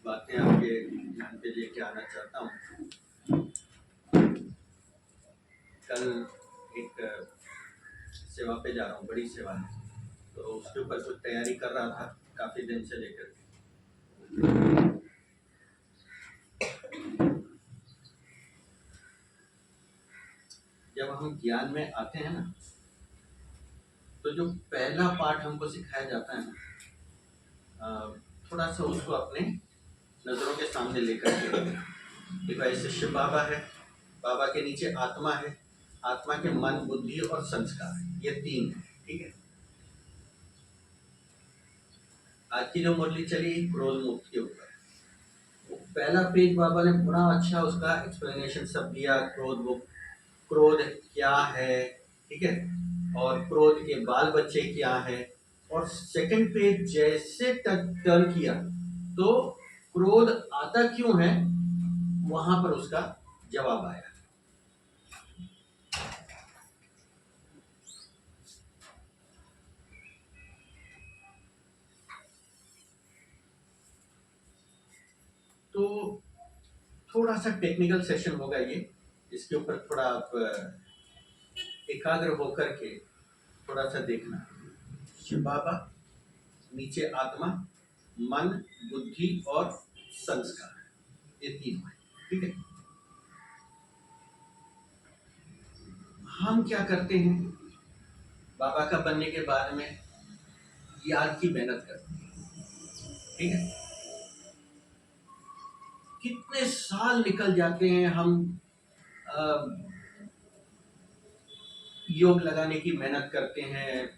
बातें आपके ध्यान पे लेके आना चाहता हूँ। कल एक सेवा पे जा रहा हूँ, बड़ी सेवा है, तो उसके ऊपर कुछ तैयारी कर रहा था काफी दिन से लेकर। जब हम ज्ञान में आते हैं ना, तो जो पहला पाठ हमको सिखाया जाता है ना, थोड़ा सा उसको अपने नजरों के सामने लेकर के देखो। ऐसे शिव बाबा है, बाबा के नीचे आत्मा है, आत्मा के मन, बुद्धि और संस्कार, ये तीन है, ठीक है। आज की जो मुरली चली क्रोध मुक्त के ऊपर, पहला पेज बाबा ने बड़ा अच्छा उसका एक्सप्लेनेशन सब दिया। क्रोध क्या है, ठीक है, और क्रोध के बाल बच्चे क्या है। और सेकंड पेज जैसे टर्न किया तो क्रोध आता क्यों है, वहां पर उसका जवाब आया। तो थोड़ा सा टेक्निकल सेशन होगा ये, इसके ऊपर थोड़ा आप एकाग्र होकर के थोड़ा सा देखना। शिव बाबा, नीचे आत्मा, मन, बुद्धि और संस्कार, ये तीन है, ठीक है। हम क्या करते हैं बाबा का बनने के बाद में, याद की मेहनत करते हैं, ठीक है। कितने साल निकल जाते हैं, हम योग लगाने की मेहनत करते हैं।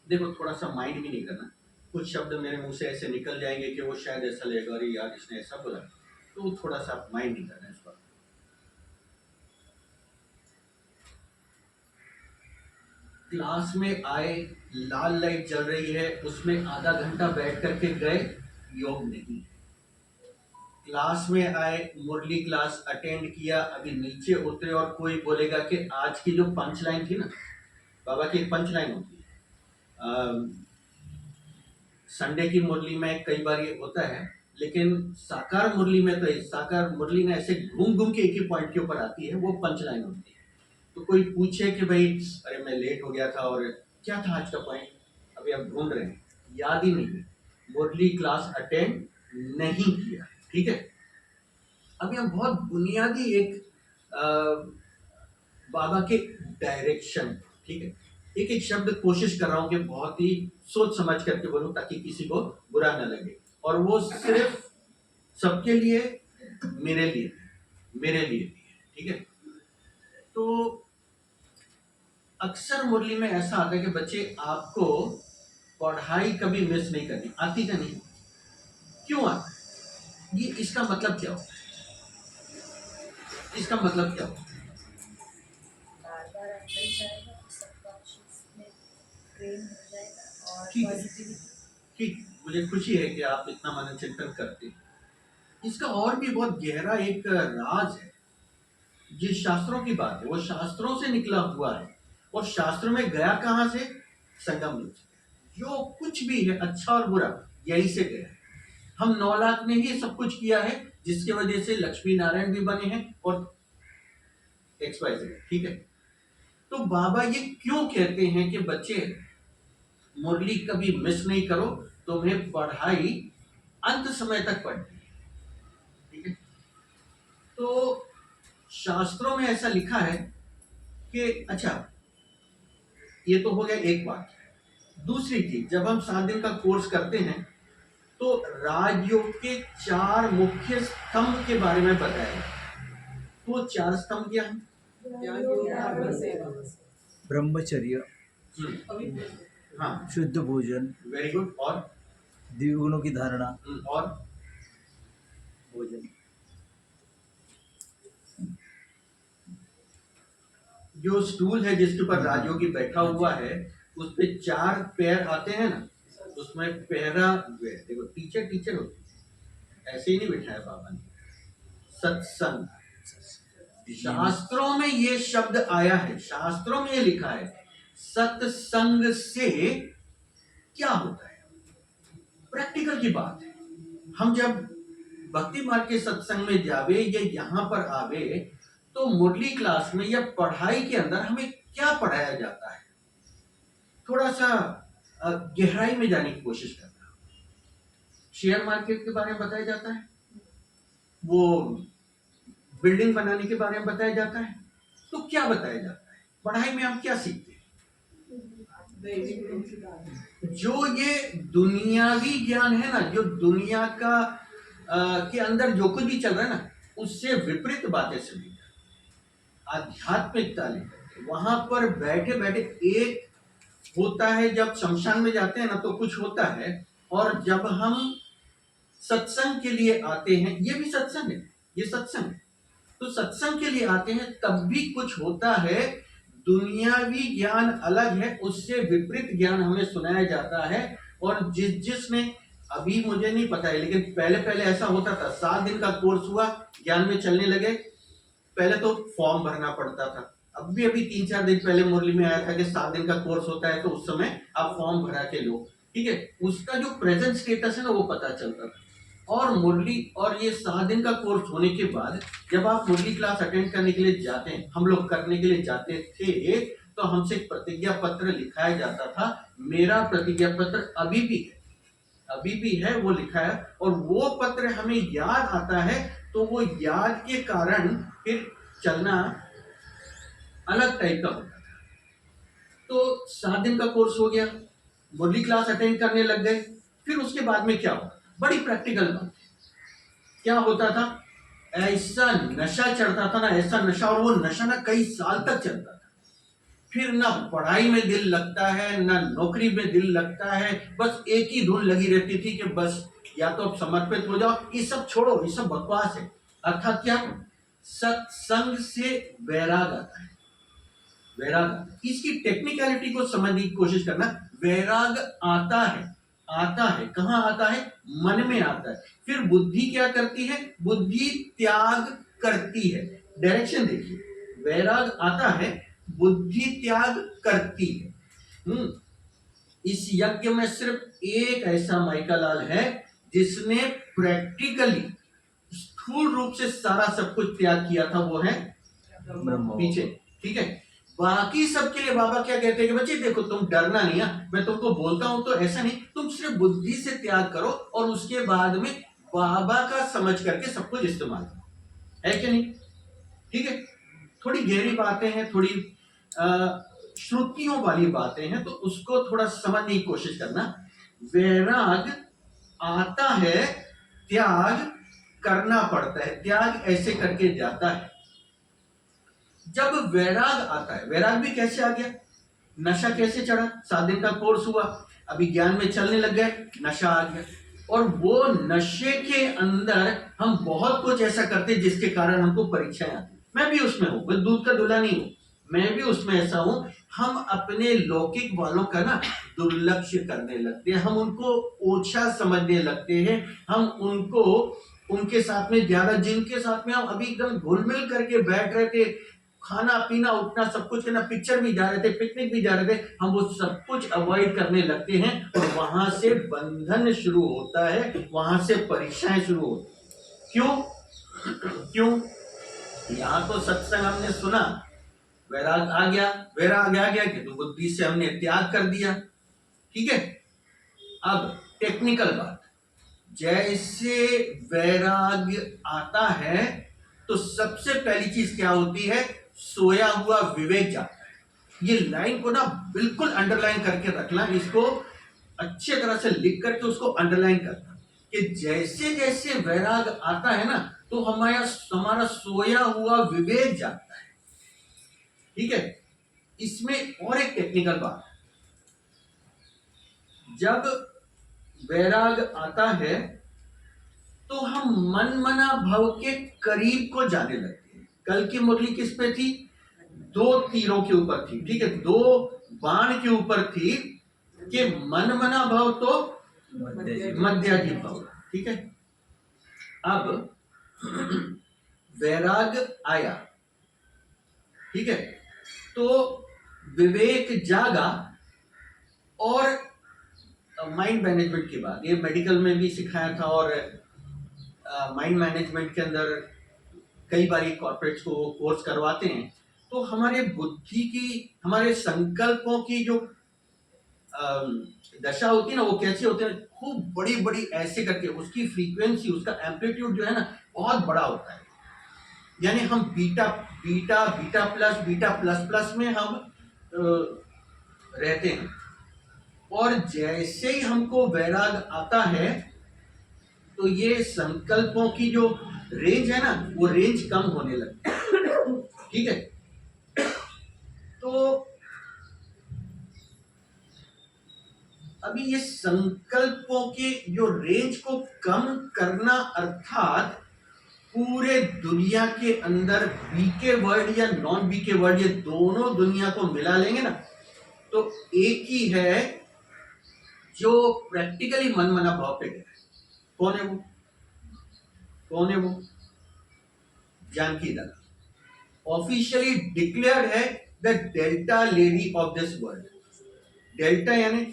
देखो थोड़ा सा माइंड भी नहीं करना, कुछ शब्द मेरे मुंह से ऐसे निकल जाएंगे कि वो शायद ऐसा लगेगा अरे यार इसने ऐसा बोला, तो थोड़ा सा माइंड नहीं करना इस पर। क्लास में आए, लाल लाइट जल रही है, उसमें आधा घंटा बैठ करके गए, योग नहीं। क्लास में आए, मुरली क्लास अटेंड किया, अभी नीचे उतरे और कोई बोलेगा कि आज की जो पंच लाइन थी ना, बाबा की एक पंच लाइन होती है संडे की मुरली में, कई बार ये होता है, लेकिन साकार मुरली में तो साकार मुरली में ऐसे घूम घूम के एक ही पॉइंट के ऊपर आती है, वो पंच लाइन होती है। तो कोई पूछे कि भाई अरे मैं लेट हो गया था और क्या था आज का पॉइंट, अभी आप ढूंढ रहे हैं, याद ही नहीं है, मुरली क्लास अटेंड नहीं किया, ठीक है। अभी हम बहुत बुनियादी एक बाबा के डायरेक्शन, ठीक है, एक एक शब्द कोशिश कर रहा हूं कि बहुत ही सोच समझ करके बोलूं ताकि किसी को बुरा न लगे, और वो सिर्फ सबके लिए, मेरे लिए भी है, ठीक है। तो अक्सर मुरली में ऐसा आता है कि बच्चे आपको पढ़ाई कभी मिस नहीं करनी आती, का नहीं, क्यों आता है ये, इसका मतलब क्या होता है, इसका मतलब क्या होता है? ठीक, मुझे खुशी है कि आप इतना मनन चिंतन करते हैं। इसका और भी बहुत गहरा एक राज है, ये शास्त्रों की बात है, वो शास्त्रों से निकला हुआ है, और शास्त्र में गया कहां से, संगम युग से। जो कुछ भी है अच्छा और बुरा यही से गया है। हम 9 लाख ने ही सब कुछ किया है, जिसकी वजह से लक्ष्मी नारायण भी बने हैं और XYZ, ठीक है। तो बाबा ये क्यों कहते हैं कि बच्चे मुरली कभी मिस नहीं करो, तुम्हें पढ़ाई अंत समय तक पढ़नी है, ठीक है। तो शास्त्रों में ऐसा लिखा है कि अच्छा, ये तो हो गया एक बात। दूसरी चीज, जब हम 7 दिन का कोर्स करते हैं तो राजयोग के 4 मुख्य स्तंभ के बारे में बताया। तो 4 स्तंभ क्या है? ब्रह्मचर्य, हाँ, शुद्ध भोजन, वेरी गुड, और दिव्य गुणों की धारणा, और भोजन। जो स्टूल है जिसके ऊपर राजयोगी बैठा हुआ है, उस पे 4 पैर आते हैं ना, उसमें पहला देखो, टीचर होती है, ऐसे ही नहीं बिठाया बाबा ने, सत्संग। शास्त्रों में ये शब्द आया है, शास्त्रों में ये लिखा है, सत्संग से क्या होता है, प्रैक्टिकल की बात है। हम जब भक्ति मार्ग के सत्संग में जावे या यहाँ पर आवे तो मुरली क्लास में या पढ़ाई के अंदर हमें क्या पढ़ाया जाता है, थोड़ा सा गहराई में जाने की कोशिश करना। शेयर मार्केट के बारे में बताया जाता है, वो बिल्डिंग बनाने के बारे में बताया जाता है, तो क्या बताया जाता है, पढ़ाई में हम क्या सीखते हैं? जो ये दुनियावी ज्ञान है ना, जो दुनिया का के अंदर जो कुछ भी चल रहा है ना, उससे विपरीत बातें सुनी, आध्यात्मिकता लेकर वहां पर बैठे बैठे एक होता है, जब शमशान में जाते हैं ना तो कुछ होता है, और जब हम सत्संग के लिए आते हैं, ये भी सत्संग है, ये सत्संग है, तो सत्संग के लिए आते हैं तब भी कुछ होता है, दुनियावी ज्ञान अलग है, उससे विपरीत ज्ञान हमें सुनाया जाता है। और जिसने अभी मुझे नहीं पता है, लेकिन पहले पहले ऐसा होता था, 7 दिन का कोर्स हुआ, ज्ञान में चलने लगे, पहले तो फॉर्म भरना पड़ता था। अभी 3-4 दिन पहले मुरली में आया था कि 7 दिन का कोर्स होता है, तो उस समय आप फॉर्म भरा के लो, ठीक है, उसका जो प्रेजेंट स्टेटस है ना वो पता चलता था। और मुरली, और ये 7 दिन का कोर्स होने के बाद जब आप मुरली क्लास अटेंड करने के लिए जाते हैं, हम लोग करने के लिए जाते थे, तो हमसे एक प्रतिज्ञा पत्र लिखाया जाता था। मेरा प्रतिज्ञा पत्र अभी भी है, वो लिखा है, और वो पत्र हमें याद आता है, तो वो याद के कारण फिर चलना अलग टाइप का होता था। तो 7 दिन का कोर्स हो गया, मुरली क्लास अटेंड करने लग गए, फिर उसके बाद में क्या होता, बड़ी प्रैक्टिकल बात, क्या होता था, ऐसा नशा चढ़ता था ना, ऐसा नशा, और वो नशा ना कई साल तक चलता था। फिर ना पढ़ाई में दिल लगता है, ना नौकरी में दिल लगता है, बस एक ही धुन लगी रहती थी कि बस या तो अब समर्पित हो जाओ, ये सब छोड़ो, ये सब बकवास है। अर्थात क्या, सत्संग से वैराग आता है, वैराग, इसकी टेक्निकलिटी को समझने की कोशिश करना। वैराग आता है कहाँ आता है, मन में आता है। फिर बुद्धि क्या करती है, बुद्धि त्याग करती है, डायरेक्शन देखिए, वैराग आता है, बुद्धि त्याग करती है। इस यज्ञ में सिर्फ एक ऐसा माइकालाल है जिसने प्रैक्टिकली स्थूल रूप से सारा सब कुछ त्याग किया था, वो है पीछे, ठीक है। बाकी सबके लिए बाबा क्या कहते हैं कि बच्चे देखो, तुम डरना नहीं है, मैं तुमको बोलता हूं तो ऐसा नहीं, तुम सिर्फ बुद्धि से त्याग करो और उसके बाद में बाबा का समझ करके सब कुछ इस्तेमाल करो, है कि नहीं, ठीक है। थोड़ी गहरी बातें हैं, थोड़ी श्रुतियों वाली बातें हैं, तो उसको थोड़ा समझने की कोशिश करना। वैराग आता है, त्याग करना पड़ता है, त्याग ऐसे करके जाता है। जब वैराग आता है, वैराग भी कैसे आ गया, नशा कैसे चढ़ा, 7 दिन का कोर्स हुआ, अभी ज्ञान में चलने लग गए, नशा आ गया, और वो नशे के अंदर हम बहुत कुछ ऐसा करते हैं जिसके कारण हमको परीक्षाएं आती। मैं भी उसमें हूं, मैं दूध का दूल्हा नहीं हूं, मैं भी उसमें ऐसा हूं। हम अपने लौकिक वालों का ना दुर्लक्ष्य करने लगते हैं, हम उनको ओछा समझने लगते हैं, हम उनको उनके साथ में ज्यादा, जिनके साथ में हम अभी एकदम घुल मिल करके बैठ रहे थे, खाना पीना उठना सब कुछ करना, पिक्चर भी जा रहे थे, पिकनिक भी जा रहे थे, हम वो सब कुछ अवॉइड करने लगते हैं, और वहां से बंधन शुरू होता है, वहां से परीक्षाएं शुरू होती हैं। क्यों? यहाँ तो सत्संग हमने सुना, वैराग आ गया, वैराग आ गया कि तो बुद्धि से हमने त्याग कर दिया, ठीक है। अब टेक्निकल बात, जैसे वैराग आता है तो सबसे पहली चीज क्या होती है, सोया हुआ विवेक जाता है। ये लाइन को ना बिल्कुल अंडरलाइन करके रखना, इसको अच्छे तरह से लिख करके उसको अंडरलाइन करना, कि जैसे जैसे वैराग आता है ना, तो हमारा सोया हुआ विवेक जाता है, ठीक है। इसमें और एक टेक्निकल बात, जब वैराग आता है तो हम मन मना भव के करीब को जाने लगते हैं। कल की मुरली किस पे थी, 2 तीरों के ऊपर थी, ठीक है, 2 बाण के ऊपर थी, कि मन मना भव तो मध्याजी भव, ठीक है। अब वैराग आया, ठीक है, तो विवेक जागा, और माइंड मैनेजमेंट की बात ये मेडिकल में भी सिखाया था, और माइंड मैनेजमेंट के अंदर कई बार कॉर्पोरेट्स को कोर्स करवाते हैं, तो हमारे बुद्धि की, हमारे संकल्पों की जो दशा होती है ना, वो कैसी होती है, खूब बड़ी बड़ी ऐसे करके उसकी फ्रीक्वेंसी, उसका एम्पलीट्यूड जो है ना बहुत बड़ा होता है। यानी हम beta beta beta plus plus में हम रहते हैं, और जैसे ही हमको वैराग आता है तो ये संकल्पों की जो रेंज है ना, वो रेंज कम होने लगती है। ठीक है, तो अभी ये संकल्पों के जो रेंज को कम करना, अर्थात पूरे दुनिया के अंदर बीके वर्ड या नॉन बीके वर्ड, ये दोनों दुनिया को मिला लेंगे ना, तो एक ही है जो प्रैक्टिकली मन मना भाव पे गया है। कौन है वो? कौन है वो? जानकी दत्त ऑफिशियली डिक्लेयर्ड है the delta lady of this world. Delta यानी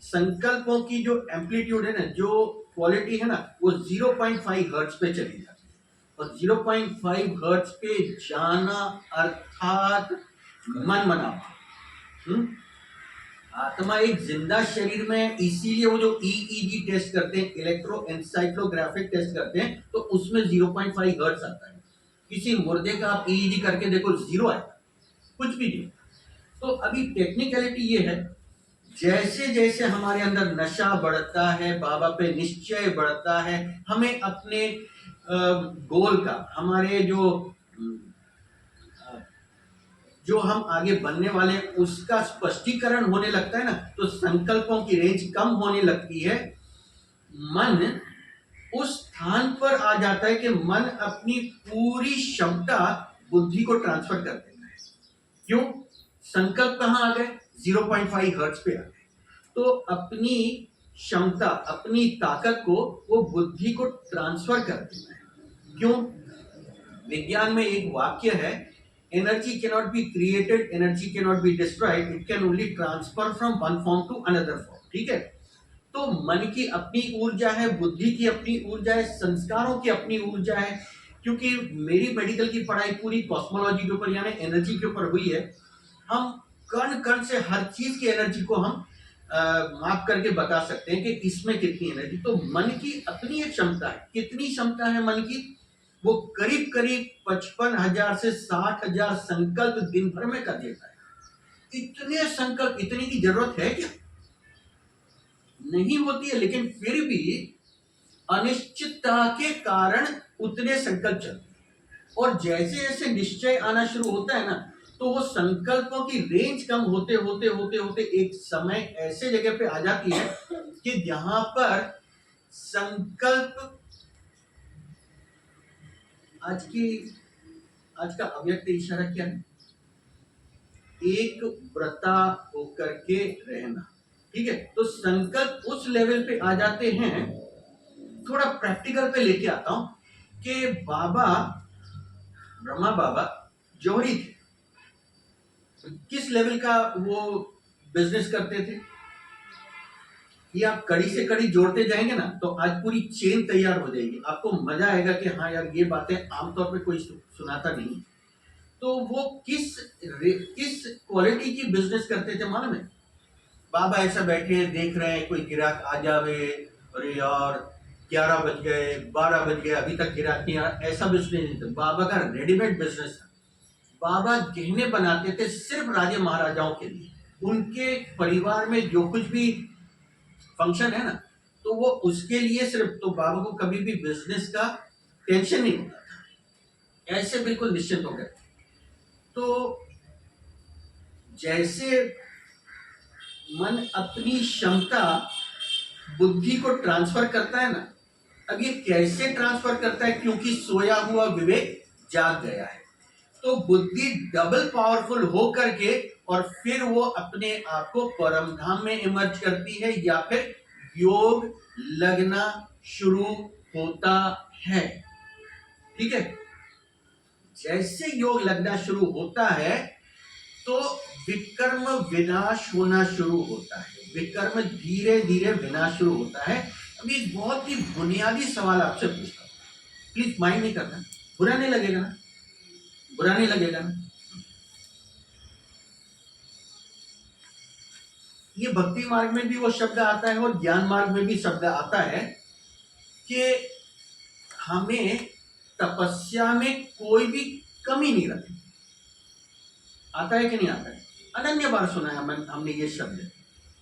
संकल्पों की जो एम्पलीट्यूड है ना, जो क्वालिटी है ना, वो 0.5 हर्ट्ज पे चली जाती है, और 0.5 हर्ट्ज पे जाना अर्थात मन मना। आत्मा एक जिंदा शरीर में, इसीलिए वो जो ईईजी टेस्ट करते हैं, इलेक्ट्रो एनसाइक्लोग्राफिक टेस्ट करते हैं, तो उसमें 0.5 हर्ट्ज आता है। किसी मुर्दे का आप ईईजी करके देखो, जीरो आएगा, कुछ भी नहीं। तो अभी टेक्निकलिटी ये है, जैसे जैसे हमारे अंदर नशा बढ़ता है, बाबा पे निश्चय बढ़ता है, हमें अपने गोल का, हमारे जो हम आगे बनने वाले हैं उसका स्पष्टीकरण होने लगता है ना, तो संकल्पों की रेंज कम होने लगती है। मन उस स्थान पर आ जाता है कि मन अपनी पूरी क्षमता बुद्धि को ट्रांसफर कर देता है। क्यों? संकल्प कहां आ गए? 0.5 हर्ट्ज पे आ गए, तो अपनी क्षमता, अपनी ताकत को वो बुद्धि को ट्रांसफर कर देता है। क्यों? विज्ञान में एक वाक्य है, energy cannot be created, energy cannot be destroyed, it can only transfer from one form to another form. ठीक है, तो मन की अपनी ऊर्जा है, बुद्धि की अपनी ऊर्जा है, संस्कारों की अपनी ऊर्जा है। क्योंकि मेरी मेडिकल की पढ़ाई पूरी कॉस्मोलॉजी के ऊपर यानी एनर्जी के ऊपर हुई है, हम कण कण से हर चीज की एनर्जी को हम माप करके बता सकते हैं कि इसमें कितनी एनर्जी। तो मन की अपनी एक क्षमता है। कितनी क्षमता है मन की? वो करीब करीब 55,000 से 60,000 संकल्प दिन भर में कर देता है। इतने संकल्प, इतने की जरूरत है क्या? नहीं होती है, लेकिन फिर भी अनिश्चितता के कारण उतने संकल्प चलते हैं। और जैसे जैसे निश्चय आना शुरू होता है ना, तो वो संकल्पों की रेंज कम होते होते होते होते एक समय ऐसे जगह पे आ जाती है कि जहां पर संकल्प, आज का अव्यक्त इशारा क्या है? एक व्रता होकर के रहना। ठीक है, तो संकल्प उस लेवल पे आ जाते हैं। थोड़ा प्रैक्टिकल पे लेके आता हूं कि बाबा, ब्रह्मा बाबा जौहरी थे, किस लेवल का वो बिजनेस करते थे? ये आप कड़ी से कड़ी जोड़ते जाएंगे ना, तो आज पूरी चेन तैयार हो जाएगी। आपको मजा आएगा कि हाँ यार, ये बातें आमतौर पे कोई सुनाता नहीं। तो वो किस क्वालिटी की बिजनेस करते थे मालूम है? बाबा ऐसा बैठे हैं, देख रहे हैं कोई ग्राहक आ जावे, अरे यार 11 बज गए, 12 बज गए, अभी तक ग्राहक नहीं आया, ऐसा बिजनेस नहीं था। बाबा का रेडीमेड बिजनेस था। बाबा गहने बनाते थे सिर्फ राजे महाराजाओं के लिए। उनके परिवार में जो कुछ भी फंक्शन है ना, तो वो उसके लिए सिर्फ। तो बाबा को कभी भी बिजनेस का टेंशन नहीं होता था, ऐसे बिल्कुल निश्चिंत हो गए। तो जैसे मन अपनी क्षमता बुद्धि को ट्रांसफर करता है ना, अब ये कैसे ट्रांसफर करता है? क्योंकि सोया हुआ विवेक जाग गया है, तो बुद्धि डबल पावरफुल हो करके और फिर वो अपने आप को परम धाम में इमर्ज करती है, या फिर योग लगना शुरू होता है। ठीक है, जैसे योग लगना शुरू होता है तो विकर्म विनाश होना शुरू होता है। विकर्म धीरे धीरे विनाश शुरू होता है। अब एक बहुत ही बुनियादी सवाल आपसे पूछता हूं, प्लीज माइंड नहीं करना, बुरा नहीं लगेगा ना, बुरा नहीं लगेगा ना। ये भक्ति मार्ग में भी वो शब्द आता है और ज्ञान मार्ग में भी शब्द आता है कि हमें तपस्या में कोई भी कमी नहीं रखनी। आता है कि नहीं आता है? अनन्य बार सुना है हमने ये शब्द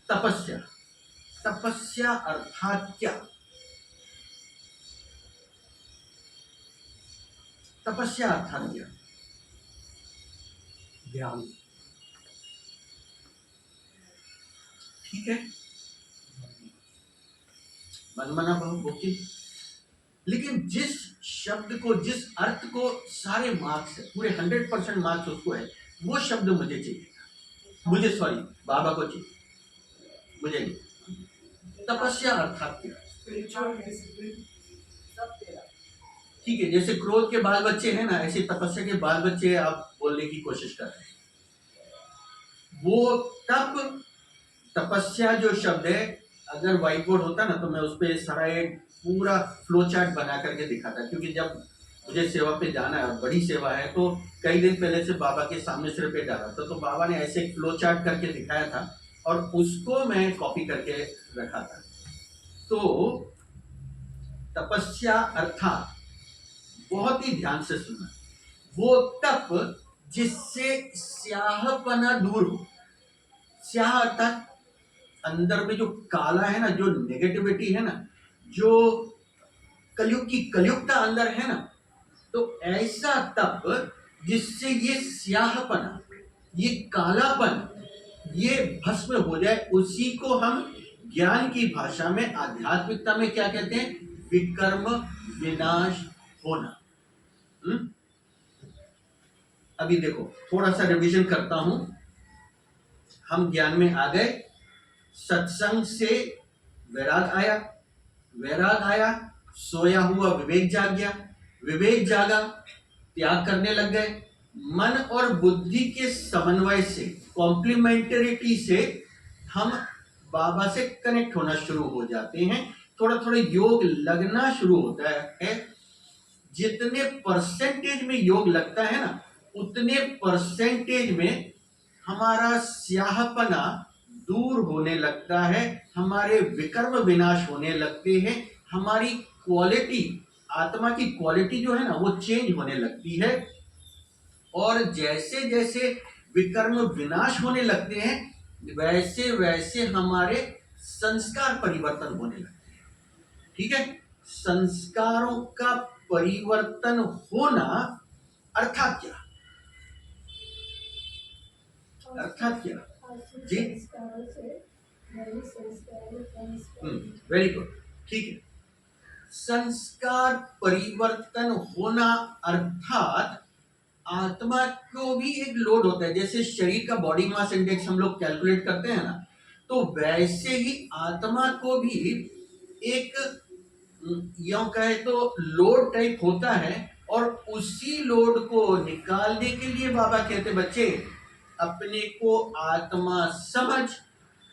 तपस्या। तपस्या अर्थात क्या? तपस्या अर्थात क्या? ध्यान। ठीक है, मनमना बहुत ओके, लेकिन जिस शब्द को, जिस अर्थ को सारे मार्क्स है, पूरे 100% मार्क्स उसको है, वो शब्द मुझे चाहिए, मुझे सॉरी बाबा को चाहिए, मुझे नहीं। तपस्या अर्थात क्या? ठीक है, जैसे क्रोध के बाल बच्चे हैं ना, ऐसे तपस्या के बाल बच्चे आप बोलने की कोशिश कर रहे हैं। वो तब तपस्या जो शब्द है, अगर व्हाइट बोर्ड होता ना तो मैं उस पर सारा एक पूरा फ्लो चार्ट बना करके दिखाता, क्योंकि जब मुझे सेवा पे जाना है और बड़ी सेवा है तो कई दिन पहले से बाबा के सामने सिर पे डाला था, तो बाबा ने ऐसे एक फ्लो चार्ट करके दिखाया था और उसको मैं कॉपी करके रखा था। तो तपस्या अर्थात, बहुत ही ध्यान से सुनना, वो तप जिससे स्याहपना दूर हो। स्याह अर्थात अंदर में जो काला है ना, जो नेगेटिविटी है ना, जो कलयुग की कलयुगता अंदर है ना, तो ऐसा तप जिससे ये स्याहपना, ये कालापन, ये भस्म हो जाए, उसी को हम ज्ञान की भाषा में, आध्यात्मिकता में क्या कहते हैं? विकर्म विनाश होना। अभी देखो, थोड़ा सा रिवीजन करता हूं। हम ज्ञान में आ गए, सत्संग से वैराग आया, वैराग आया, सोया हुआ विवेक जाग गया, विवेक जागा, त्याग करने लग गए। मन और बुद्धि के समन्वय से, कॉम्प्लीमेंटरिटी से हम बाबा से कनेक्ट होना शुरू हो जाते हैं। थोड़ा थोड़ा योग लगना शुरू होता है। जितने परसेंटेज में योग लगता है ना, उतने परसेंटेज में हमारा स्याहपना दूर होने लगता है, हमारे विकर्म विनाश होने लगते हैं, हमारी क्वालिटी, आत्मा की क्वालिटी जो है ना, वो चेंज होने लगती है। और जैसे जैसे विकर्म विनाश होने लगते हैं, वैसे वैसे हमारे संस्कार परिवर्तन होने लगते हैं। ठीक है, संस्कारों का परिवर्तन होना अर्थात क्या? अर्थात क्या जी? वेरी गुड, ठीक है। संस्कार परिवर्तन होना अर्थात आत्मा को भी एक लोड होता है। जैसे शरीर का बॉडी मास इंडेक्स हम लोग कैलकुलेट करते हैं ना, तो वैसे ही आत्मा को भी एक, यूं कहे तो लोड टाइप होता है। और उसी लोड को निकालने के लिए बाबा कहते, बच्चे अपने को आत्मा समझ,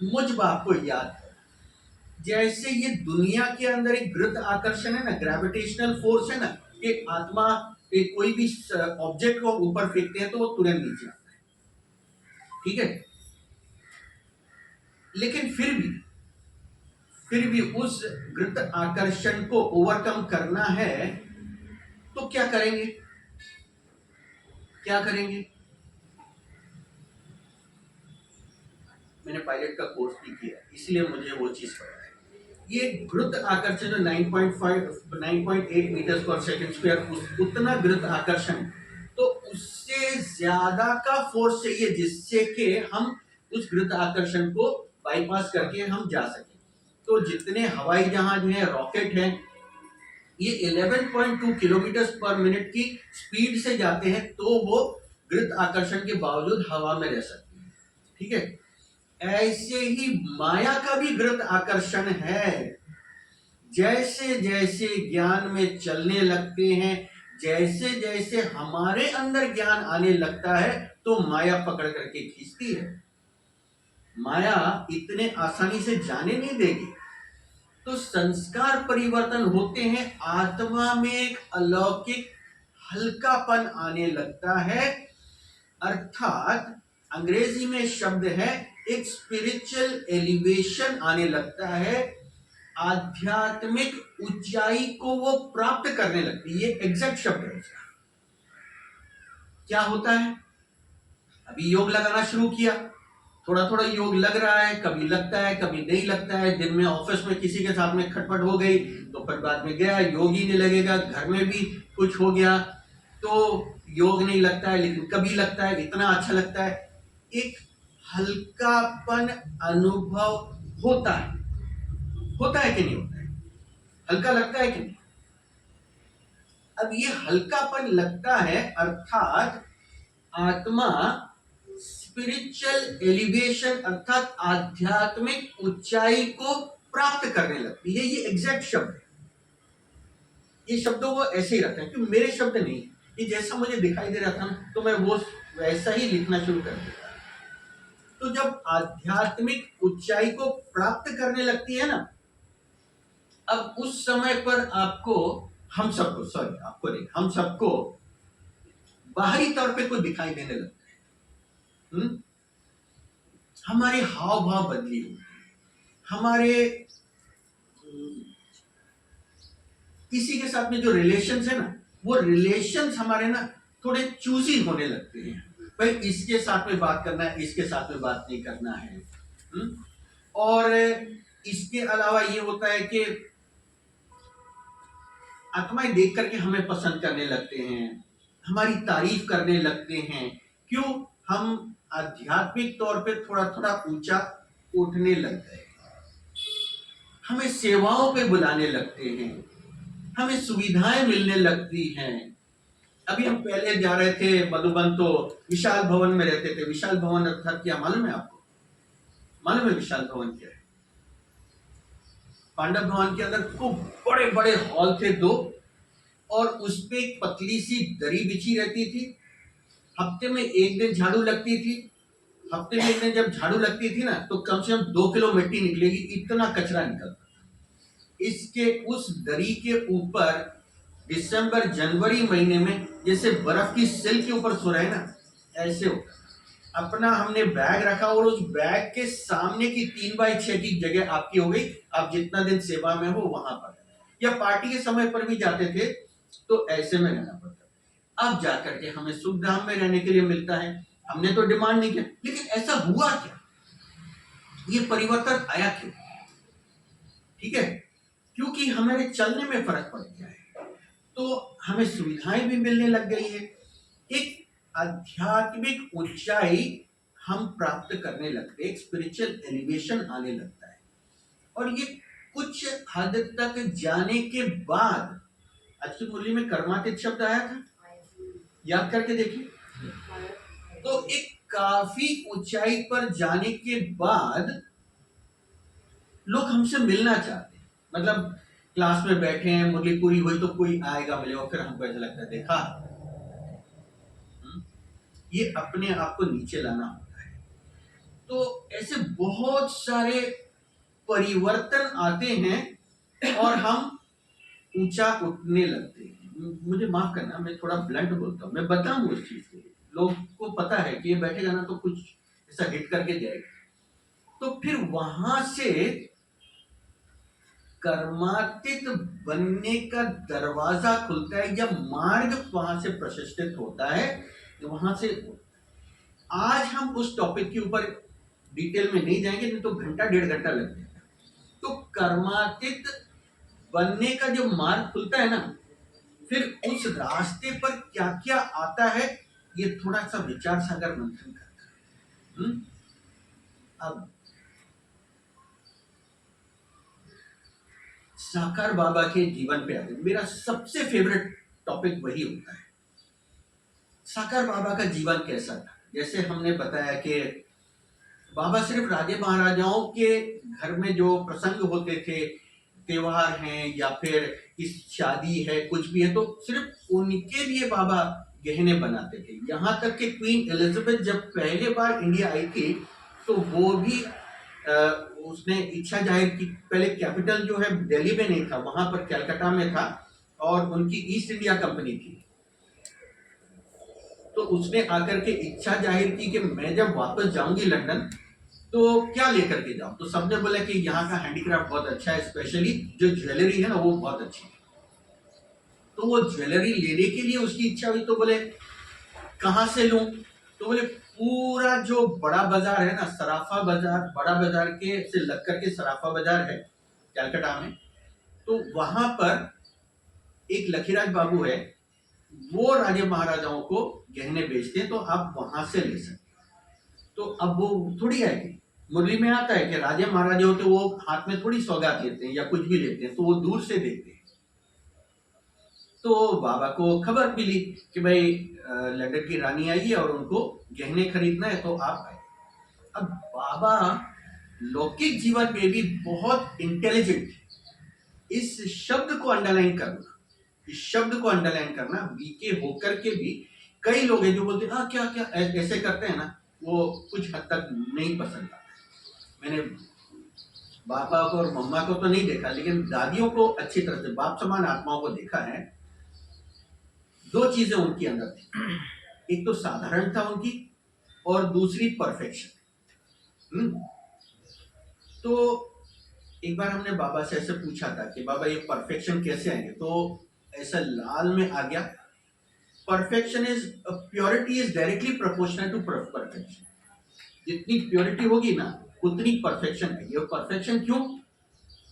मुझ बाप को याद कर। जैसे ये दुनिया के अंदर एक गुरुत्व आकर्षण है ना, ग्रेविटेशनल फोर्स है ना, कि आत्मा कोई भी ऑब्जेक्ट को ऊपर फेंकते हैं तो वो तुरंत नीचे आता है। ठीक है, लेकिन फिर भी उस गुरुत्व आकर्षण को ओवरकम करना है तो क्या करेंगे? क्या करेंगे? मैंने पायलट का कोर्स भी किया, इसलिए मुझे वो चीज पता है। ये गुरुत्व आकर्षण 9.8 मीटर पर सेकंड स्क्वायर, उतना गुरुत्व आकर्षण, तो उससे ज्यादा का फोर्स चाहिए जिससे कि हम उस गुरुत्व आकर्षण को बाईपास करके हम जा सकें। तो जितने हवाई जहाज हैं, रॉकेट हैं, ये 11.2 किलोमीटर पर मिनट की स्पीड से जाते हैं, तो वो गुरुत्व आकर्षण के बावजूद हवा में रह सकते हैं। ठीक है, ऐसे ही माया का भी गुरुत्व आकर्षण है। जैसे जैसे ज्ञान में चलने लगते हैं, जैसे जैसे हमारे अंदर ज्ञान आने लगता है, तो माया पकड़ करके खींचती है। माया इतने आसानी से जाने नहीं देगी। तो संस्कार परिवर्तन होते हैं, आत्मा में एक अलौकिक हल्कापन आने लगता है, अर्थात अंग्रेजी में शब्द है एक स्पिरिचुअल एलिवेशन आने लगता है, आध्यात्मिक ऊंचाई को वो प्राप्त करने लगती है। ये एग्जैक्ट शब्द है उसका। क्या होता है, अभी योग लगाना शुरू किया, थोड़ा थोड़ा योग लग रहा है, कभी लगता है कभी नहीं लगता है, दिन में ऑफिस में किसी के साथ में खटपट हो गई तो फिर बाद में गया योग ही नहीं लगेगा, घर में भी कुछ हो गया तो योग नहीं लगता है, लेकिन कभी लगता है, इतना अच्छा लगता है, एक हल्कापन अनुभव होता है। होता है कि नहीं होता है, हल्का लगता है कि नहीं। अब ये हल्कापन लगता है अर्थात आत्मा स्पिरिचुअल एलिवेशन अर्थात आध्यात्मिक ऊंचाई को प्राप्त करने लगती है। ये एग्जैक्ट शब्द है, ये शब्दों को ऐसे ही रखते हैं क्योंकि मेरे शब्द नहीं, ये जैसा मुझे दिखाई दे रहा था ना तो मैं वो वैसा ही लिखना शुरू कर देता। तो जब आध्यात्मिक ऊंचाई को प्राप्त करने लगती है ना, अब उस समय पर आपको, हम सबको, सॉरी आपको नहीं, हम सबको बाहरी तौर पे कुछ दिखाई देने लगता है। हमारे हाव भाव बदली होते हैं, हमारे किसी के साथ में जो रिलेशंस है ना, वो रिलेशंस हमारे ना थोड़े चूजी होने लगते हैं। भाई इसके साथ में बात करना है, इसके साथ में बात नहीं करना है। और इसके अलावा ये होता है कि आत्माएं देख करके हमें पसंद करने लगते हैं, हमारी तारीफ करने लगते हैं। क्यों? हम आध्यात्मिक तौर पे थोड़ा थोड़ा ऊंचा उठने लग गए, हमें सेवाओं पे बुलाने लगते हैं, हमें सुविधाएं मिलने लगती हैं। अभी हम पहले जा रहे थे मधुबन, तो विशाल भवन में रहते थे। विशाल भवन अर्थात क्या मालूम है आपको? मालूम है विशाल भवन क्या है? पांडव भवन के अंदर खूब बड़े बड़े हॉल थे दो, और उस पे एक पतली सी दरी बिछी रहती थी। हफ्ते में एक दिन झाड़ू लगती थी। हफ्ते में एक दिन जब झाड़ू लगती थी ना तो कम से कम 2 किलो मिट्टी निकलेगी, इतना कचरा निकलता था। इसके उस दरी के ऊपर दिसंबर जनवरी महीने में जैसे बर्फ की सिल के ऊपर सो रहे ना, ऐसे होता। अपना हमने बैग रखा और उस बैग के सामने की 3x6 की जगह आपकी हो गई। आप जितना दिन सेवा में हो वहां पर, या पार्टी के समय पर भी जाते थे तो ऐसे में रहना पड़ता। अब जाकर के हमें सुख धाम में रहने के लिए मिलता है। हमने तो डिमांड नहीं किया, लेकिन ऐसा हुआ क्या, ये परिवर्तन आया क्यों? ठीक है, क्योंकि हमारे चलने में फर्क पड़ गया है, तो हमें सुविधाएं भी मिलने लग गई है, एक आध्यात्मिक ऊंचाई हम प्राप्त करने लगते हैं, एक स्पिरिचुअल एलिवेशन आने लगता है। और ये कुछ हद तक जाने के बाद, आज की मुरली में कर्मातीत शब्द आया था, याद करके देखिए। तो एक काफी ऊंचाई पर जाने के बाद लोग हमसे मिलना चाहते हैं। मतलब क्लास में बैठे हैं, मुरली पूरी हुई तो कोई आएगा मिले, और फिर हमको ऐसा लगता है देखा, ये अपने आप को नीचे लाना होता है। तो ऐसे बहुत सारे परिवर्तन आते हैं और हम ऊंचा उठने लगते हैं। मुझे माफ करना, मैं थोड़ा ब्लंट बोलता हूँ, मैं बताऊँ उस चीज को, लोग को पता है कि ये बैठेगा ना तो कुछ ऐसा हिट करके जाएगा। तो फिर वहां से कर्मातीत बनने का दरवाजा खुलता है, या मार्ग वहां से प्रशस्तित होता है, वहां से। आज हम उस टॉपिक के ऊपर डिटेल में नहीं जाएंगे, नहीं तो घंटा 1.5 घंटा लग जाएगा। तो कर्मातीत बनने का जो मार्ग खुलता है ना, फिर उस रास्ते पर क्या क्या आता है, ये थोड़ा सा विचार सागर मंथन करता है। अब साकार बाबा के जीवन पे आते, मेरा सबसे फेवरेट टॉपिक वही होता है, साकार बाबा का जीवन कैसा था। जैसे हमने बताया कि बाबा सिर्फ राजे महाराजाओं के घर में जो प्रसंग होते थे, त्योहार हैं या फिर इस शादी है, कुछ भी है, तो सिर्फ उनके लिए बाबा गहने बनाते थे। यहाँ तक कि क्वीन एलिजाबेथ जब पहले बार इंडिया आई थी तो वो भी उसने इच्छा जाहिर की। पहले कैपिटल जो है दिल्ली में नहीं था, वहां पर कलकत्ता में था और उनकी ईस्ट इंडिया कंपनी थी। तो उसने आकर के इच्छा जाहिर की कि मैं जब वापस जाऊंगी लंदन तो क्या लेकर के जाऊं। तो सबने बोला कि यहाँ का हैंडीक्राफ्ट बहुत अच्छा है, स्पेशली जो ज्वेलरी है ना वो बहुत अच्छी है। तो वो ज्वेलरी लेने के लिए उसकी इच्छा हुई। तो बोले कहाँ से लूं। तो बोले पूरा जो बड़ा बाजार है ना, सराफा बाजार, बड़ा बाजार के से लग करके सराफा बाजार है कलकत्ता में, तो वहां पर एक लखीराज बाबू है, वो राजे महाराजाओं को गहने बेचते हैं, तो आप वहां से ले सकते। तो अब वो थोड़ी आएगी, मुरली में आता है कि राजे महाराजे होते वो हाथ में थोड़ी सौगात लेते हैं या कुछ भी लेते हैं, तो वो दूर से देखते हैं। तो बाबा को खबर मिली कि भाई लंदन की रानी आई है और उनको गहने खरीदना है, तो आप आए। अब बाबा लौकिक जीवन में भी बहुत इंटेलिजेंट। इस शब्द को अंडरलाइन करना, इस शब्द को अंडरलाइन करना, बीके होकर के भी कई लोग हैं जो बोलते हैं हाँ क्या क्या ऐसे करते हैं ना, वो कुछ हद तक नहीं पसंद आता। मैंने पापा को और मम्मा को तो नहीं देखा, लेकिन दादियों को अच्छी तरह से, बाप समान आत्माओं को देखा है। दो चीजें उनके अंदर थी, एक तो साधारणता उनकी और दूसरी परफेक्शन। तो एक बार हमने बाबा से ऐसे पूछा था कि बाबा ये परफेक्शन कैसे आएंगे, तो ऐसा लाल में आ गया, perfection is purity is directly proportional to perfection. जितनी प्योरिटी होगी ना उतनी परफेक्शन है। ये परफेक्शन क्यों?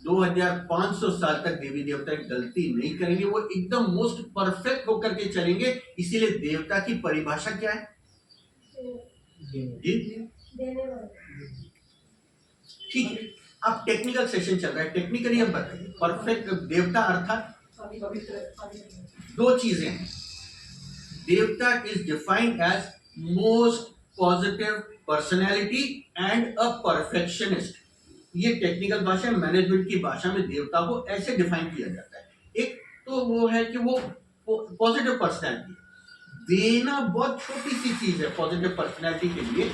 2500 साल तक देवी देवता गलती नहीं करेंगे, वो एकदम मोस्ट परफेक्ट होकर के चलेंगे। इसीलिए देवता की परिभाषा क्या है? ठीक है, अब टेक्निकल सेशन चल रहा है, टेक्निकली अब बताइए परफेक्ट देवता अर्थात दो चीजें हैं। देवता is defined as most positive personality and a perfectionist. ये टेक्निकल भाषा, मैनेजमेंट की भाषा में देवता को ऐसे डिफाइन किया जाता है। एक तो वो है कि वो पॉजिटिव पर्सनैलिटी, देना बहुत छोटी सी चीज है पॉजिटिव पर्सनैलिटी के लिए।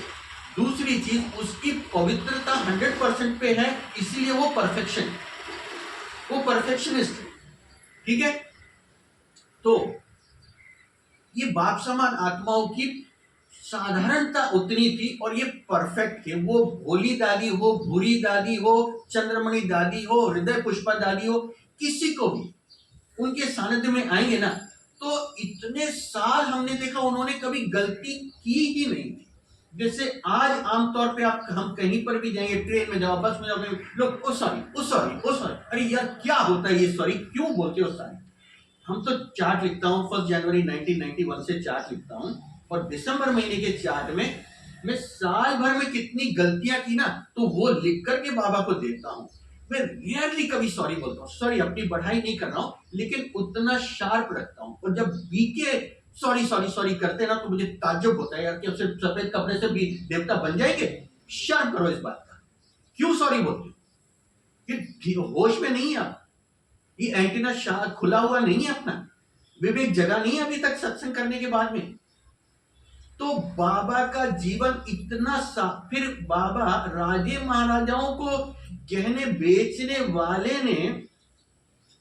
दूसरी चीज उसकी पवित्रता 100% पे है, इसीलिए वो परफेक्शन, वो परफेक्शनिस्ट है। ठीक है, तो ये बाप समान आत्माओं की साधारणता उतनी थी और ये परफेक्ट थे। वो भोली दादी हो, भूरी दादी हो, चंद्रमणि दादी हो, हृदय पुष्पा दादी हो, किसी को भी उनके सानिध्य में आएंगे ना तो इतने साल हमने देखा उन्होंने कभी गलती की ही नहीं थी। जैसे आज आमतौर पे आप हम कहीं पर भी जाएंगे, ट्रेन में जाओ, बस में जाओ, लोग ओ सॉरी ओ सॉरी ओ सॉरी, अरे यार क्या होता है ये सॉरी क्यों बोलते हो सॉरी। हम तो चार्ट लिखता हूँ 1 जनवरी 1991 से चार्ट लिखता हूँ और दिसंबर महीने के चार्ट में मैं साल भर में कितनी गलतियां की ना तो वो लिख करके बाबा को देता हूँ। मैं रियरली कभी सॉरी बोलता हूँ, सॉरी अपनी बढ़ाई नहीं कर रहा हूँ, लेकिन उतना शार्प रखता हूँ। और जब बीके सॉरी सॉरी सॉरी करते ना तो मुझे ताज्जुब होता है यार कि उससे सफेद कपड़े से भी देवता बन जाएंगे। शर्म करो इस बात का, क्यों सॉरी बोलते हो? कि होश में नहीं है आप, ये एंटीना खुला हुआ नहीं है अपना, विवेक जगा नहीं है अभी तक सत्संग करने के बाद में। तो बाबा का जीवन इतना सा, फिर बाबा राजे महाराजाओं को गहने बेचने वाले ने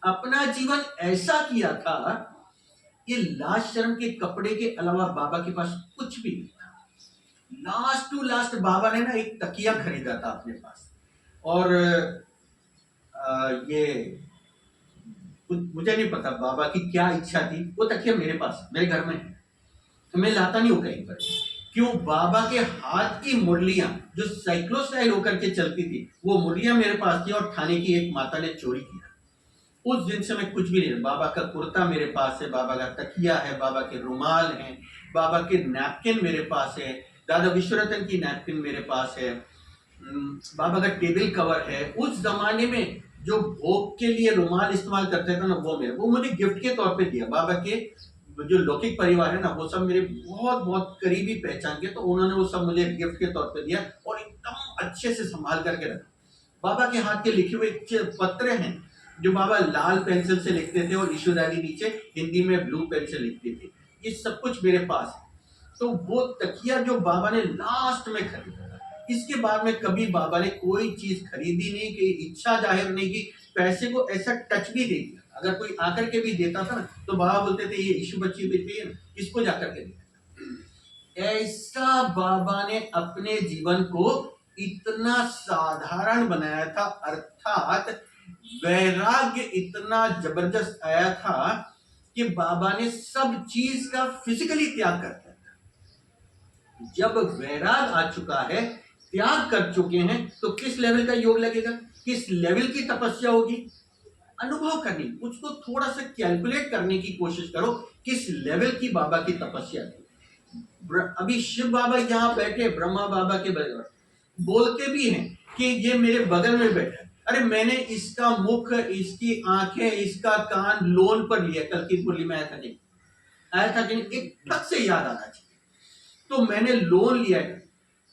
अपना जीवन ऐसा किया था कि लास्ट शर्म के कपड़े के अलावा बाबा के पास कुछ भी नहीं था। लास्ट टू लास्ट बाबा ने ना एक तकिया खरीदा था अपने पास, और ये मुझे नहीं पता बाबा की क्या इच्छा थी, वो तकिया मेरे पास मेरे घर में है, तो मैं लाता नहीं हूँ कहीं पर। क्यों? बाबा के हाथ की मुरलियां जो साइक्लो स्टाइल होकर के चलती थी वो मुरलियां मेरे पास थी और थाने की एक माता ने चोरी किया। उस दिन से मैं कुछ भी नहीं, बाबा का कुर्ता मेरे पास है, बाबा का तकिया है, बाबा के रुमाल हैं, बाबा के नैपकिन मेरे पास है, दादा विश्वरतन की नैपकिन मेरे पास है, बाबा का टेबल कवर है। उस जमाने में जो भोग के लिए रुमाल इस्तेमाल करते थे ना वो मुझे गिफ्ट के तौर पे दिया। बाबा के जो लौकिक परिवार है ना वो सब मेरे बहुत बहुत करीबी पहचान के, तो उन्होंने वो सब मुझे गिफ्ट के तौर पे दिया और एकदम अच्छे से संभाल करके रखा। बाबा के हाथ के लिखे हुए पत्र हैं जो बाबा लाल पेंसिल से लिखते थे और ईश्वरानी नीचे हिंदी में ब्लू पेन से लिखती थी, ये सब कुछ मेरे पास है। तो वो तकिया जो बाबा ने लास्ट में खरीदा था इसके बाद में कभी बाबा ने कोई चीज खरीदी नहीं की, इच्छा जाहिर नहीं की, पैसे को ऐसा टच भी नहीं किया। अगर कोई आकर के भी देता था ना तो बाबा बोलते थे ये यीशु बच्ची भी थी, इसको जाकर के दे। ऐसा बाबा ने अपने जीवन को इतना साधारण बनाया था, अर्थात वैराग्य इतना जबरदस्त आया था कि बाबा ने सब चीज का फिजिकली त्याग कर दिया। जब वैराग आ चुका है, त्याग कर चुके हैं, तो किस लेवल का योग लगेगा, किस लेवल की तपस्या होगी, अनुभव करनी, उसको थोड़ा सा कैलकुलेट करने की कोशिश करो, किस लेवल की बाबा की तपस्या थी। अभी शिव बाबा यहाँ बैठे, ब्रह्मा बाबा के बगल बोलते भी हैं कि ये मेरे बगल में बैठा है। अरे मैंने इसका मुख, इसकी आंखें, इसका कान लोन पर लिया, कल की मुरली में आया था नहीं, आया था कि नहीं, एक टक से याद आना चाहिए, तो मैंने लोन लिया है।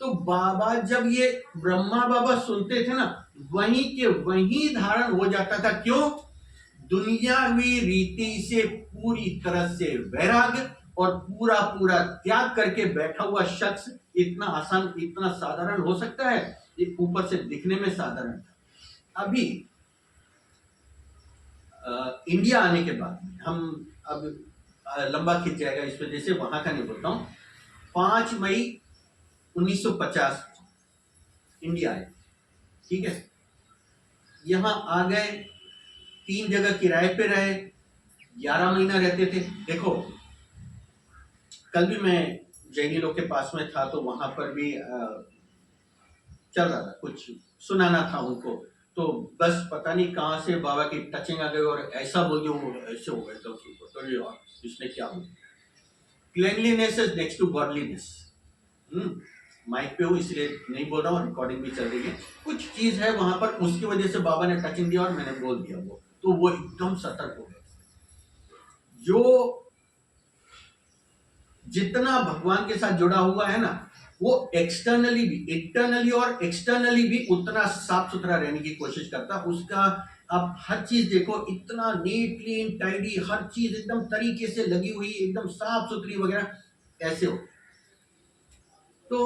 तो बाबा जब ये ब्रह्मा बाबा सुनते थे ना, वहीं के वहीं धारण हो जाता था। क्यों? दुनियावी रीति से पूरी तरह से वैराग्य और पूरा पूरा त्याग करके बैठा हुआ शख्स इतना आसान, इतना साधारण हो सकता है? ये ऊपर से दिखने में साधारण था। अभी इंडिया आने के बाद हम अब लंबा खिंच जाएगा इस वजह से वहां का नहीं बोलता हूं। 5 मई 1950 इंडिया आए, ठीक है। यहां आ गए, 3 जगह किराए पे रहे, 11 महीना रहते थे। देखो कल भी मैं जैनी लोग के पास में था, तो वहां पर भी चल रहा था, कुछ सुनाना था उनको, तो बस पता नहीं कहां से बाबा की टचिंग आ गई और ऐसा बोल दिया, वो ऐसे हो गए तो यार इसने क्या बोला। Cleanliness is next to godliness. Mic पे हूँ इसलिए नहीं बोल रहा हूँ, रिकॉर्डिंग भी चल रही है। कुछ चीज है वहां पर, उसकी वजह से बाबा ने टचिंग दिया और मैंने बोल दिया वो, तो वो एकदम सतर्क हो गए। जो जितना भगवान के साथ जुड़ा हुआ है ना, वो एक्सटर्नली भी, इंटरनली और एक्सटर्नली भी उतना साफ सुथरा रहने की कोशिश करता। उसका आप हर चीज देखो, इतना नीट क्लीन टाइडी, हर चीज एकदम तरीके से लगी हुई, एकदम साफ सुथरी वगैरह, ऐसे हो। तो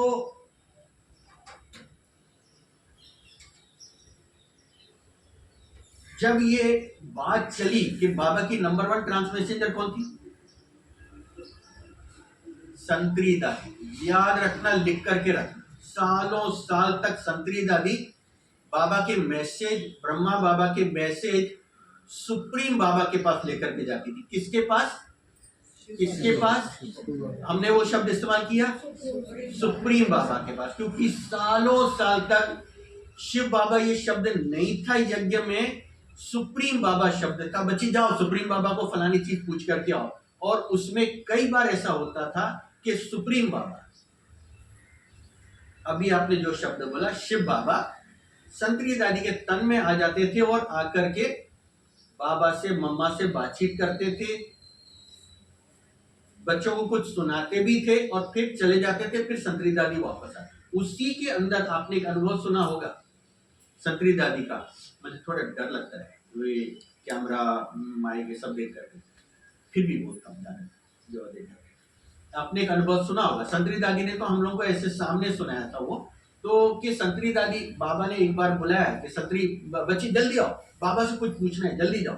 जब ये बात चली कि बाबा की नंबर 1 ट्रांसमेसेंजर कौन थी, संतरी दादी। याद रखना, लिख करके रखना, सालों साल तक संतरी दादी बाबा के मैसेज, ब्रह्मा बाबा के मैसेज सुप्रीम बाबा के पास लेकर के जाती थी। किसके पास? किसके पास? हमने वो शब्द इस्तेमाल किया, सुप्रीम बाबा के पास, क्योंकि सालों साल तक शिव बाबा ये शब्द नहीं था यज्ञ में, सुप्रीम बाबा शब्द था। बच्ची जाओ सुप्रीम बाबा को फलानी चीज पूछ करके आओ, और उसमें कई बार ऐसा होता था कि सुप्रीम बाबा, अभी आपने जो शब्द बोला शिव बाबा, संतरी दादी के तन में आ जाते थे और आकर के बाबा से, मम्मा से बातचीत करते थे, बच्चों को कुछ सुनाते भी थे और फिर चले जाते थे। फिर संतरी दादी वापस आती। उसी के अंदर आपने एक अनुभव सुना होगा संतरी दादी का, मुझे थोड़ा डर लगता है वे कैमरा माइक ये सब देख करके, फिर भी बोलता हूँ जो देखा। आपने एक अनुभव सुना होगा, संतरी दादी ने तो हम लोगों को ऐसे सामने सुनाया था वो, तो कि संतरी दादी, बाबा ने एक बार बुलाया कि संतरी बच्ची जल्दी आओ, बाबा से कुछ पूछना है, जल्दी जाओ।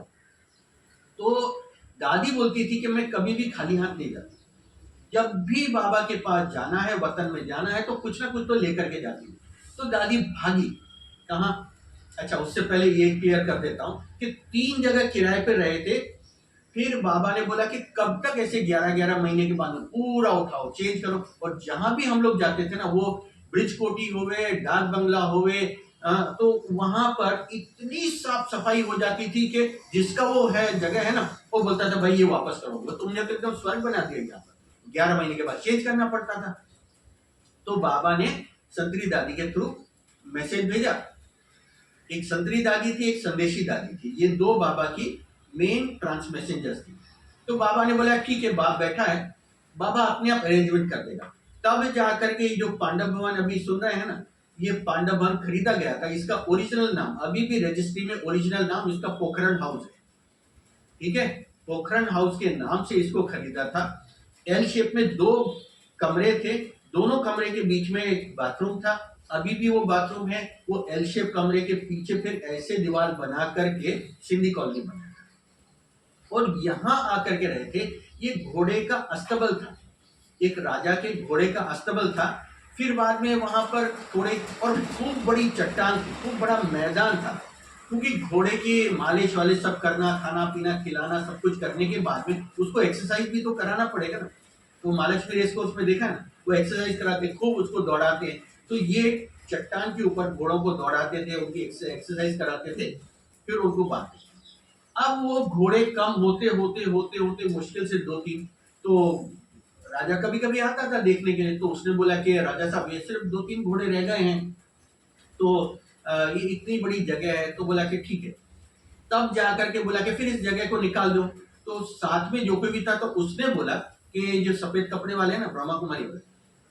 तो दादी बोलती थी कि मैं कभी भी खाली हाथ नहीं जाती, जब भी बाबा के पास जाना है, वतन में जाना है, तो कुछ ना कुछ तो लेकर के जाती हूँ। तो दादी भागी कहाँ? अच्छा, उससे पहले ये क्लियर कर देता हूँ कि 3 जगह किराए पे रहे थे। फिर बाबा ने बोला कि कब तक ऐसे 11-11 महीने के बाद पूरा उठाओ, चेंज करो। और जहां भी हम लोग जाते थे ना, वो ब्रिज कोठी होवे, डाक बंगला होवे, तो वहां पर इतनी साफ सफाई हो जाती थी कि जिसका वो है जगह है ना, वो बोलता था भाई ये वापस करो, तुमने तो एकदम स्वर्ग बना दिया। यहाँ पर 11 महीने के बाद चेंज करना पड़ता था। तो बाबा ने संतरी दादी के थ्रू मैसेज भेजा। एक संतरी दादी थी, एक संदेशी दादी थी, ये 2 बाबा की मेन ट्रांसमेसेंजर्स थी। तो बाबा ने बोला ठीक है, बाप बैठा है, बाबा अपने आप अरेंजमेंट कर देगा। तब जाकर के जो पांडव भवन अभी सुन रहे हैं ना, ये पांडव भवन खरीदा गया था। इसका ओरिजिनल नाम, अभी भी रजिस्ट्री में ओरिजिनल नाम इसका पोखरण हाउस है, ठीक है। पोखरण हाउस के नाम से इसको खरीदा था। एल शेप में 2 कमरे थे, दोनों कमरे के बीच में एक बाथरूम था, अभी भी वो बाथरूम है, वो एल शेप कमरे के पीछे फिर ऐसे दीवार बना करके सिंधी कॉलोनी बना और यहाँ आकर के रहे थे। ये घोड़े का अस्तबल था, एक राजा के घोड़े का अस्तबल था। फिर बाद में वहां पर घोड़े और खूब बड़ी चट्टान थी, खूब बड़ा मैदान था, क्योंकि घोड़े की मालिश वालिश सब करना, खाना पीना खिलाना सब कुछ करने के बाद में उसको एक्सरसाइज भी तो कराना पड़ेगा ना। तो महालक्ष्मी रेस कोर्स में देखा ना, वो एक्सरसाइज कराते, खूब उसको दौड़ाते हैं। तो ये चट्टान के ऊपर घोड़ों को दौड़ाते थे, उनकी एक्सरसाइज कराते थे, फिर उनको बांधते। अब वो घोड़े कम होते होते होते होते मुश्किल से दो तीन, तो राजा कभी कभी आता था देखने के लिए। तो उसने बोला कि राजा साहब ये सिर्फ दो तीन घोड़े रह गए हैं, तो ये इतनी बड़ी जगह है। तो बोला कि ठीक है। तब जा करके बोला कि फिर इस जगह को निकाल दो। तो साथ में जो कोई भी था, तो उसने बोला कि जो सफेद कपड़े वाले हैं ना, ब्रह्मा कुमारी वाले,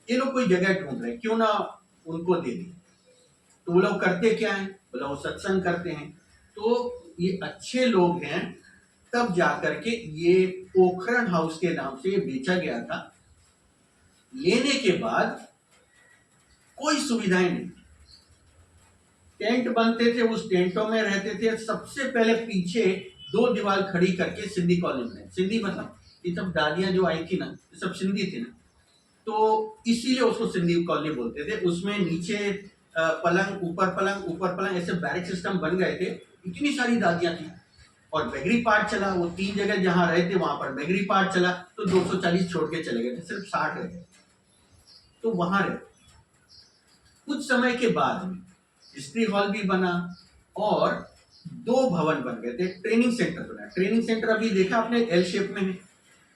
ये लोग कोई जगह ढूंढ रहे हैं, क्यों ना उनको दे दी। तो वो लोग करते क्या है, बोला वो सत्संग करते हैं। तो ये अच्छे लोग हैं। तब जाकर के ये पोखरण हाउस के नाम से ये बेचा गया था। लेने के बाद कोई सुविधाएं नहीं, टेंट बनते थे, उस टेंटों में रहते थे। सबसे पहले पीछे दो दीवार खड़ी करके सिंधी कॉलोनी में, सिंधी मतलब ये सब दादियां जो आई थी ना, ये सब सिंधी थी ना, तो इसीलिए उसको सिंधी कॉलोनी बोलते थे। उसमें नीचे पलंग, ऊपर पलंग, ऐसे बैरिक सिस्टम बन गए थे। इतनी सारी दादियां थी। और बेगरी पार्ट चला, वो तीन जगह जहां रहे थे वहां पर बेगरी पार्ट चला, तो 240 छोड़ के चले गए थे, सिर्फ 60 रह गए। तो वहां रहे। कुछ समय के बाद हिस्ट्री हॉल भी बना और दो भवन बन गए थे, ट्रेनिंग सेंटर बना। ट्रेनिंग सेंटर अभी देखा आपने एल शेप में है,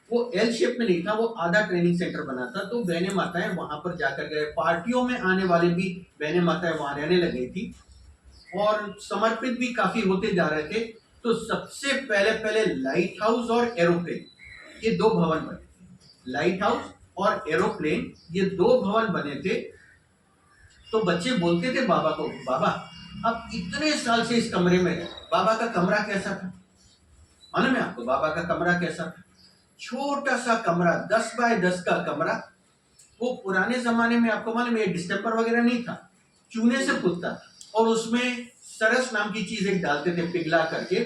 वो एल शेप में नहीं था, वो आधा ट्रेनिंग सेंटर बना था। तो बहने माताएं वहां पर जाकर गए, पार्टियों में आने वाले भी बहने माताएं वहां रहने लगी थी और समर्पित भी काफी होते जा रहे थे। तो सबसे पहले पहले लाइट हाउस और एरोप्लेन, ये दो भवन बने। लाइट हाउस और एरोप्लेन, ये दो भवन बने थे। तो बच्चे बोलते थे बाबा को, बाबा अब इतने साल से इस कमरे में रहे, बाबा का कमरा कैसा था? मालूम है आपको बाबा का कमरा कैसा था? छोटा सा कमरा, 10 बाय 10 का कमरा। वो पुराने जमाने में आपको मालूम है डिस्टेम्पर वगैरह नहीं था, चूने से पुतता था और उसमें सरस नाम की चीज एक डालते थे पिघला करके,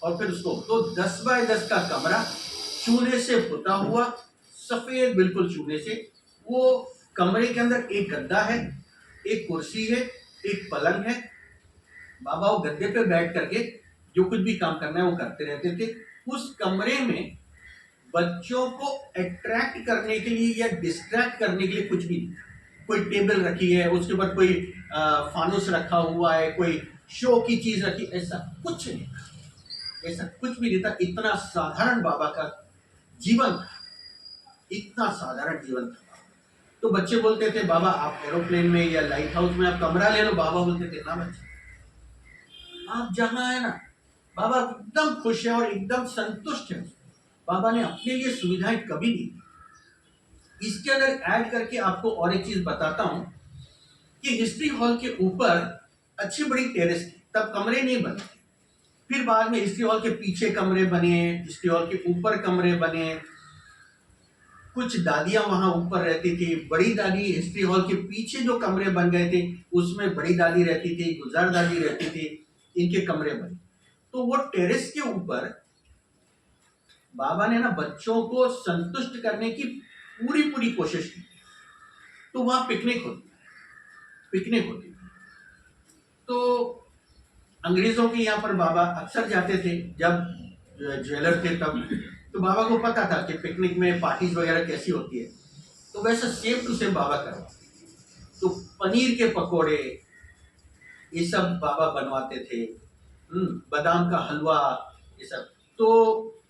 और फिर उसको, तो 10 बाय 10 का कमरा, चूने से पुता हुआ, सफेद बिल्कुल चूने से। वो कमरे के अंदर एक गद्दा है, एक कुर्सी है, एक पलंग है। बाबा वो गद्दे पे बैठ करके जो कुछ भी काम करना है वो करते रहते थे। उस कमरे में बच्चों को अट्रैक्ट करने के लिए या डिस्ट्रैक्ट करने के लिए कुछ भी नहीं। कोई टेबल रखी है, उसके ऊपर कोई फानुस रखा हुआ है, कोई शो की चीज रखी, ऐसा कुछ नहीं, ऐसा कुछ भी नहीं था। इतना साधारण बाबा का जीवन था, इतना साधारण जीवन था। तो बच्चे बोलते थे बाबा आप एरोप्लेन में या लाइट हाउस में आप कमरा ले लो। बाबा बोलते थे ना बच्चे, आप जहां है ना, बाबा एकदम खुश है और एकदम संतुष्ट है। बाबा ने अपने लिए सुविधाएं कभी नहीं दी। इसके अंदर ऐड करके आपको और एक चीज बताता हूं कि हिस्ट्री हॉल के ऊपर अच्छी बड़ी टेरेस थी, तब कमरे नहीं बने। फिर बाद में हिस्ट्री हॉल के पीछे कमरे बने, हिस्ट्री हॉल के ऊपर कमरे बने। कुछ दादियां वहां ऊपर रहती थी, बड़ी दादी हिस्ट्री हॉल के पीछे जो कमरे बन गए थे उसमें बड़ी दादी रहती थी, गुजार दादी रहती थी, इनके कमरे बने। तो वो टेरेस के ऊपर बाबा ने ना बच्चों को संतुष्ट करने की पूरी पूरी कोशिश की। तो वहां पिकनिक होती। तो अंग्रेजों के यहाँ पर बाबा अक्सर जाते थे, जब ज्वेलर थे तब। तो बाबा को पता था कि पिकनिक में पार्टीज वगैरह कैसी होती है, तो वैसा सेम टू सेम बाबा करो। तो पनीर के पकोड़े ये सब बाबा बनवाते थे, बादाम का हलवा, ये सब। तो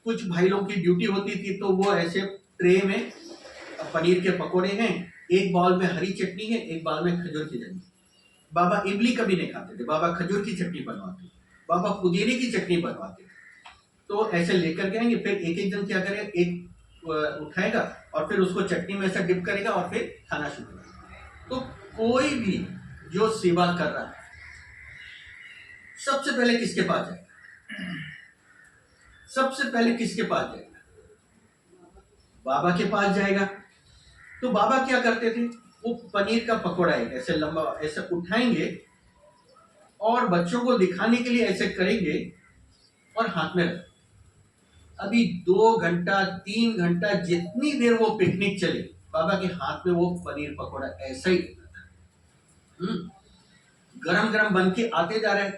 कुछ भाई लोग की ड्यूटी होती थी, तो वो ऐसे ट्रे में पनीर के पकोड़े हैं, एक बाउल में हरी चटनी है, एक बाउल में खजूर की चटनी। बाबा इमली कभी नहीं खाते थे, बाबा खजूर की चटनी बनवाते, बाबा पुदीने की चटनी बनवाते। तो ऐसे लेकर के आएंगे, फिर एक एक जन क्या करेगा, एक उठाएगा और फिर उसको चटनी में ऐसा डिप करेगा और फिर खाना शुरू करेगा। तो कोई भी जो सेवा कर रहा है सबसे पहले किसके पास जाएगा? सबसे पहले किसके पास जाएगा? बाबा के पास जाएगा। तो बाबा क्या करते थे, वो पनीर का पकोड़ा है, ऐसे लंबा ऐसे उठाएंगे और बच्चों को दिखाने के लिए ऐसे करेंगे और हाथ में रख। अभी 2 घंटा 3 घंटा जितनी देर वो पिकनिक चले, बाबा के हाथ में वो पनीर पकोड़ा ऐसा ही रहता था। गरम गरम बन के आते जा रहे।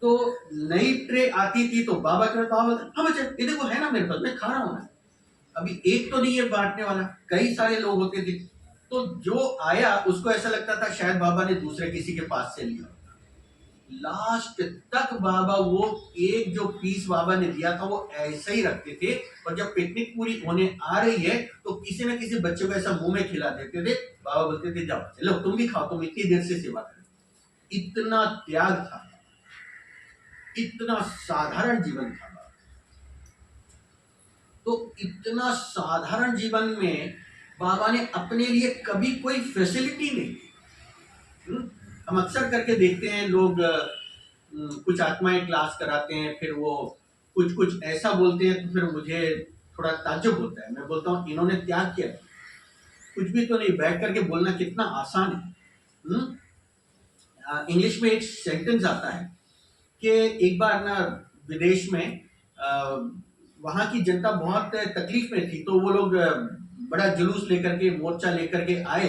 तो नई ट्रे आती थी तो बाबा के पास, बाबा हाँ बच्चे ये देखो है ना मेरे पास, मैं खा रहा हूँ ना। अभी एक तो नहीं है बांटने वाला, कई सारे लोग होते थे। तो जो आया उसको ऐसा लगता था शायद बाबा ने दूसरे किसी के पास से लिया। लास्ट तक बाबा वो एक जो पीस बाबा ने दिया था वो ऐसे ही रखते थे। और जब पिकनिक पूरी होने आ रही है तो किसी न किसी बच्चे को ऐसा मुंह में खिला देते थे। बाबा बोलते थे जाओ चलो तुम भी खाओ, तुम इतनी देर से सेवा कर। इतना त्याग था, इतना साधारण जीवन था। तो इतना साधारण जीवन में बाबा ने अपने लिए कभी कोई फैसिलिटी नहीं दी। हम अक्सर करके देखते हैं लोग कुछ आत्माएं क्लास कराते हैं, फिर वो कुछ कुछ ऐसा बोलते हैं तो फिर मुझे थोड़ा ताज्जुब होता है। मैं बोलता हूँ इन्होंने त्याग किया, कुछ भी तो नहीं, बैठ करके बोलना कितना आसान है। इंग्लिश में एक सेंटेंस आता है कि एक बार ना विदेश में वहाँ की जनता बहुत तकलीफ में थी, तो वो लोग बड़ा जुलूस लेकर के मोर्चा लेकर के आए।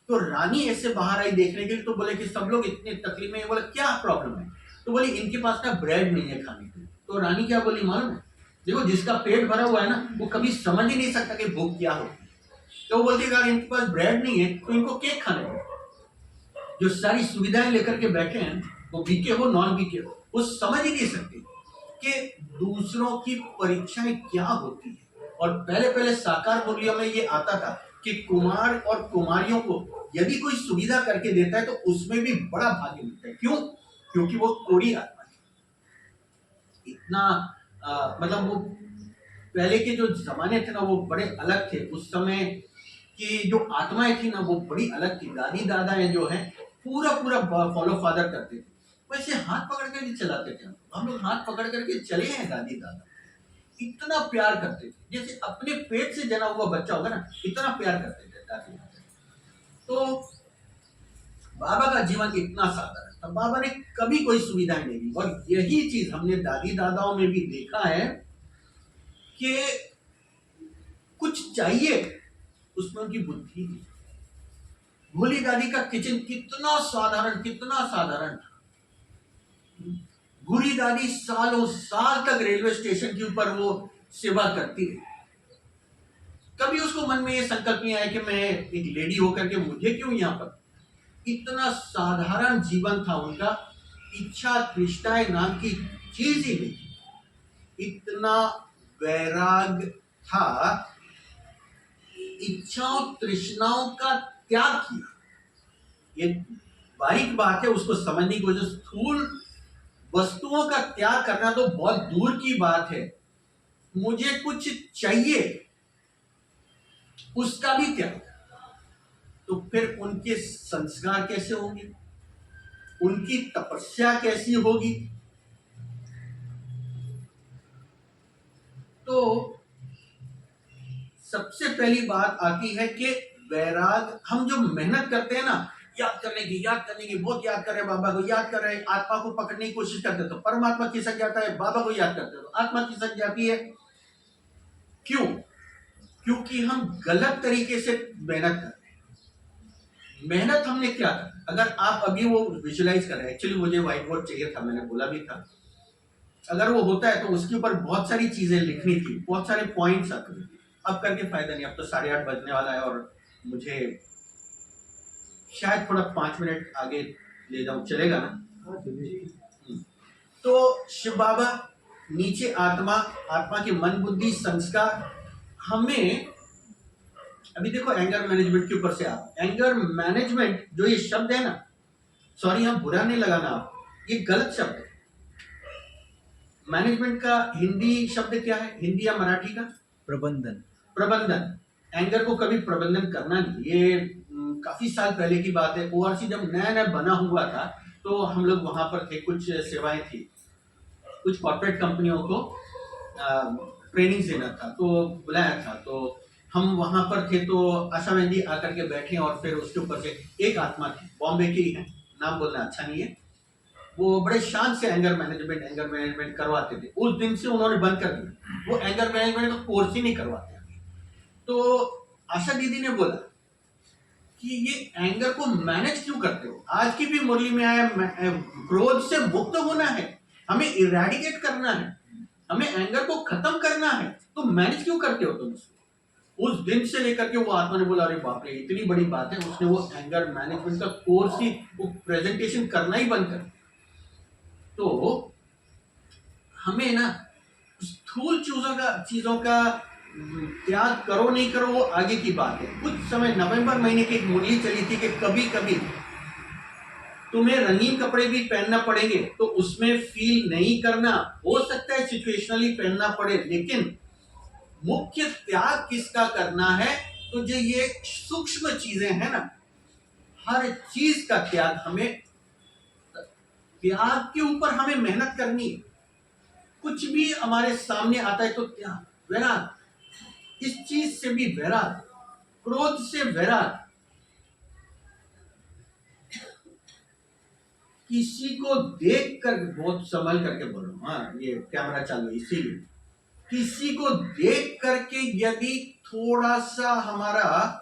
तो रानी ऐसे बाहर आई देखने के लिए, तो बोले कि सब लोग इतने तकलीफ में हैं। बोले क्या प्रॉब्लम है? तो बोली इनके पास ना ब्रेड नहीं है खाने के लिए। तो रानी क्या बोली मालूम है? देखो जिसका पेट भरा हुआ है ना वो कभी समझ ही नहीं सकता कि भूख क्या होती है। तो वो बोलती अगर इनके पास ब्रेड नहीं है तो इनको केक खाने दो। जो सारी सुविधाएं लेकर के बैठे हैं, वो बीके हो नॉन बीके हो, वो समझ ही नहीं सकते कि दूसरों की परीक्षाएं क्या होती है। और पहले पहले साकार मूल्यों में ये आता था कि कुमार और कुमारियों को यदि कोई सुविधा करके देता है तो उसमें भी बड़ा भाग्य मिलता है। क्यों? क्योंकि वो कोड़ी आत्मा है। इतना मतलब वो पहले के जो जमाने थे ना वो बड़े अलग थे। उस समय की जो आत्माएं थी ना वो बड़ी अलग थी। दादी दादाएं जो है पूरा पूरा फॉलो फादर करते थे, वैसे हाथ पकड़ करके चलाते थे। हम लोग हाथ पकड़ करके चले हैं दादी दादा, इतना प्यार करते थे जैसे अपने पेट से जना हुआ बच्चा होगा ना, इतना प्यार करते थे दादी दादा। तो बाबा का जीवन इतना साधारण था, बाबा ने कभी कोई सुविधाएं नहीं दी। और यही चीज हमने दादी दादाओं में भी देखा है कि कुछ चाहिए उसमें उनकी बुद्धि नहीं। भोली दादी का किचन कितना साधारण, कितना साधारण था। भूरी दादी सालों साल तक रेलवे स्टेशन के ऊपर वो सेवा करती रही। कभी उसको मन में ये संकल्प नहीं आया कि मैं एक लेडी होकर के मुझे क्यों यहाँ पर। इतना साधारण जीवन था उनका, इच्छा तृष्णाएं नाम की चीज ही नहीं। इतना वैराग था, इच्छाओं तृष्णाओं का त्याग किया। ये बारीक बात है, उसको समझने की वजह। स्थूल वस्तुओं का त्याग करना तो बहुत दूर की बात है, मुझे कुछ चाहिए उसका भी त्याग। तो फिर उनके संस्कार कैसे होंगे, उनकी तपस्या कैसी होगी। तो सबसे पहली बात आती है कि वैराग। हम जो मेहनत करते हैं ना याद करने की बहुत याद कर रहे हैं, बाबा को याद कर रहे हैं, आत्मा को पकड़ने की कोशिश करते तो परमात्मा खिसक जाता है, बाबा को याद करते तो आत्मा खिसक जाती है। क्यों? क्योंकि हम गलत तरीके से मेहनत कर रहे हैं। मेहनत हमने क्या कर, अगर आप अभी वो विजुलाइज कर रहे हैं, एक्चुअली मुझे व्हाइट बोर्ड चाहिए था, मैंने बोला भी था। अगर वो होता है तो उसके ऊपर बहुत सारी चीजें लिखनी थी, बहुत सारे पॉइंट्स आते थे। अब करके फायदा नहीं, अब तो 8:30 बजने वाला है और मुझे शायद थोड़ा 5 मिनट आगे ले जाऊं, चलेगा ना? तो शिव बाबा नीचे आत्मा, आत्मा के मन बुद्धि संस्कार। हमें अभी देखो एंगर मैनेजमेंट के ऊपर से आप एंगर मैनेजमेंट जो ये शब्द है ना, सॉरी हम बुरा नहीं लगाना, आप ये गलत शब्द है। मैनेजमेंट का हिंदी शब्द क्या है, हिंदी या मराठी का? प्रबंधन। प्रबंधन। एंगर को कभी प्रबंधन करना नहीं। ये काफी साल पहले की बात है। ओआरसी जब नया नया बना हुआ था तो हम लोग वहां पर थे, कुछ सेवाएं थी, कुछ कॉर्पोरेट कंपनियों को ट्रेनिंग देना था, तो बुलाया था। तो हम वहां पर थे तो आशा बहन जी आकर के बैठे और फिर उसके ऊपर से एक आत्मा थी, बॉम्बे की ही है, नाम बोलना अच्छा नहीं है। वो बड़े शान से एंगर मैनेजमेंट करवाते थे। उस दिन से उन्होंने बंद कर दिया, वो एंगर मैनेजमेंट का कोर्स ही नहीं करवाते। तो आशा दीदी ने बोला कि ये एंगर को मैनेज क्यों करते हो? आज की भी मुरली में आया, क्रोध से मुक्त होना है, हमें इरेडिकेट करना है, हमें एंगर को खत्म करना है, तो मैनेज क्यों करते हो तुम उसको? उस दिन से लेकर के वो आत्मा ने बोला, अरे बाप रे इतनी बड़ी बात है, उसने वो एंगर मैनेजमेंट का कोर्स ही, वो प्रेजेंटेशन करना ही बंद कर दिया। तो हमें ना स्थूल चीजों का त्याग करो नहीं करो वो आगे की बात है। कुछ समय नवंबर महीने की एक मुरली चली थी कि कभी कभी तुम्हें रंगीन कपड़े भी पहनना पड़ेंगे, तो उसमें फील नहीं करना, हो सकता है सिचुएशनली पहनना पड़े, लेकिन मुख्य त्याग किसका करना है? तो जो ये सूक्ष्म चीजें हैं ना, हर चीज का त्याग, हमें त्याग के ऊपर हमें मेहनत करनी है। कुछ भी हमारे सामने आता है तो त्याग, वैराग, इस चीज से भी वैराग, क्रोध से वैराग। किसी को देख कर, बहुत संभल करके बोलो, हाँ ये कैमरा चालू है इसीलिए, किसी को देख करके यदि थोड़ा सा हमारा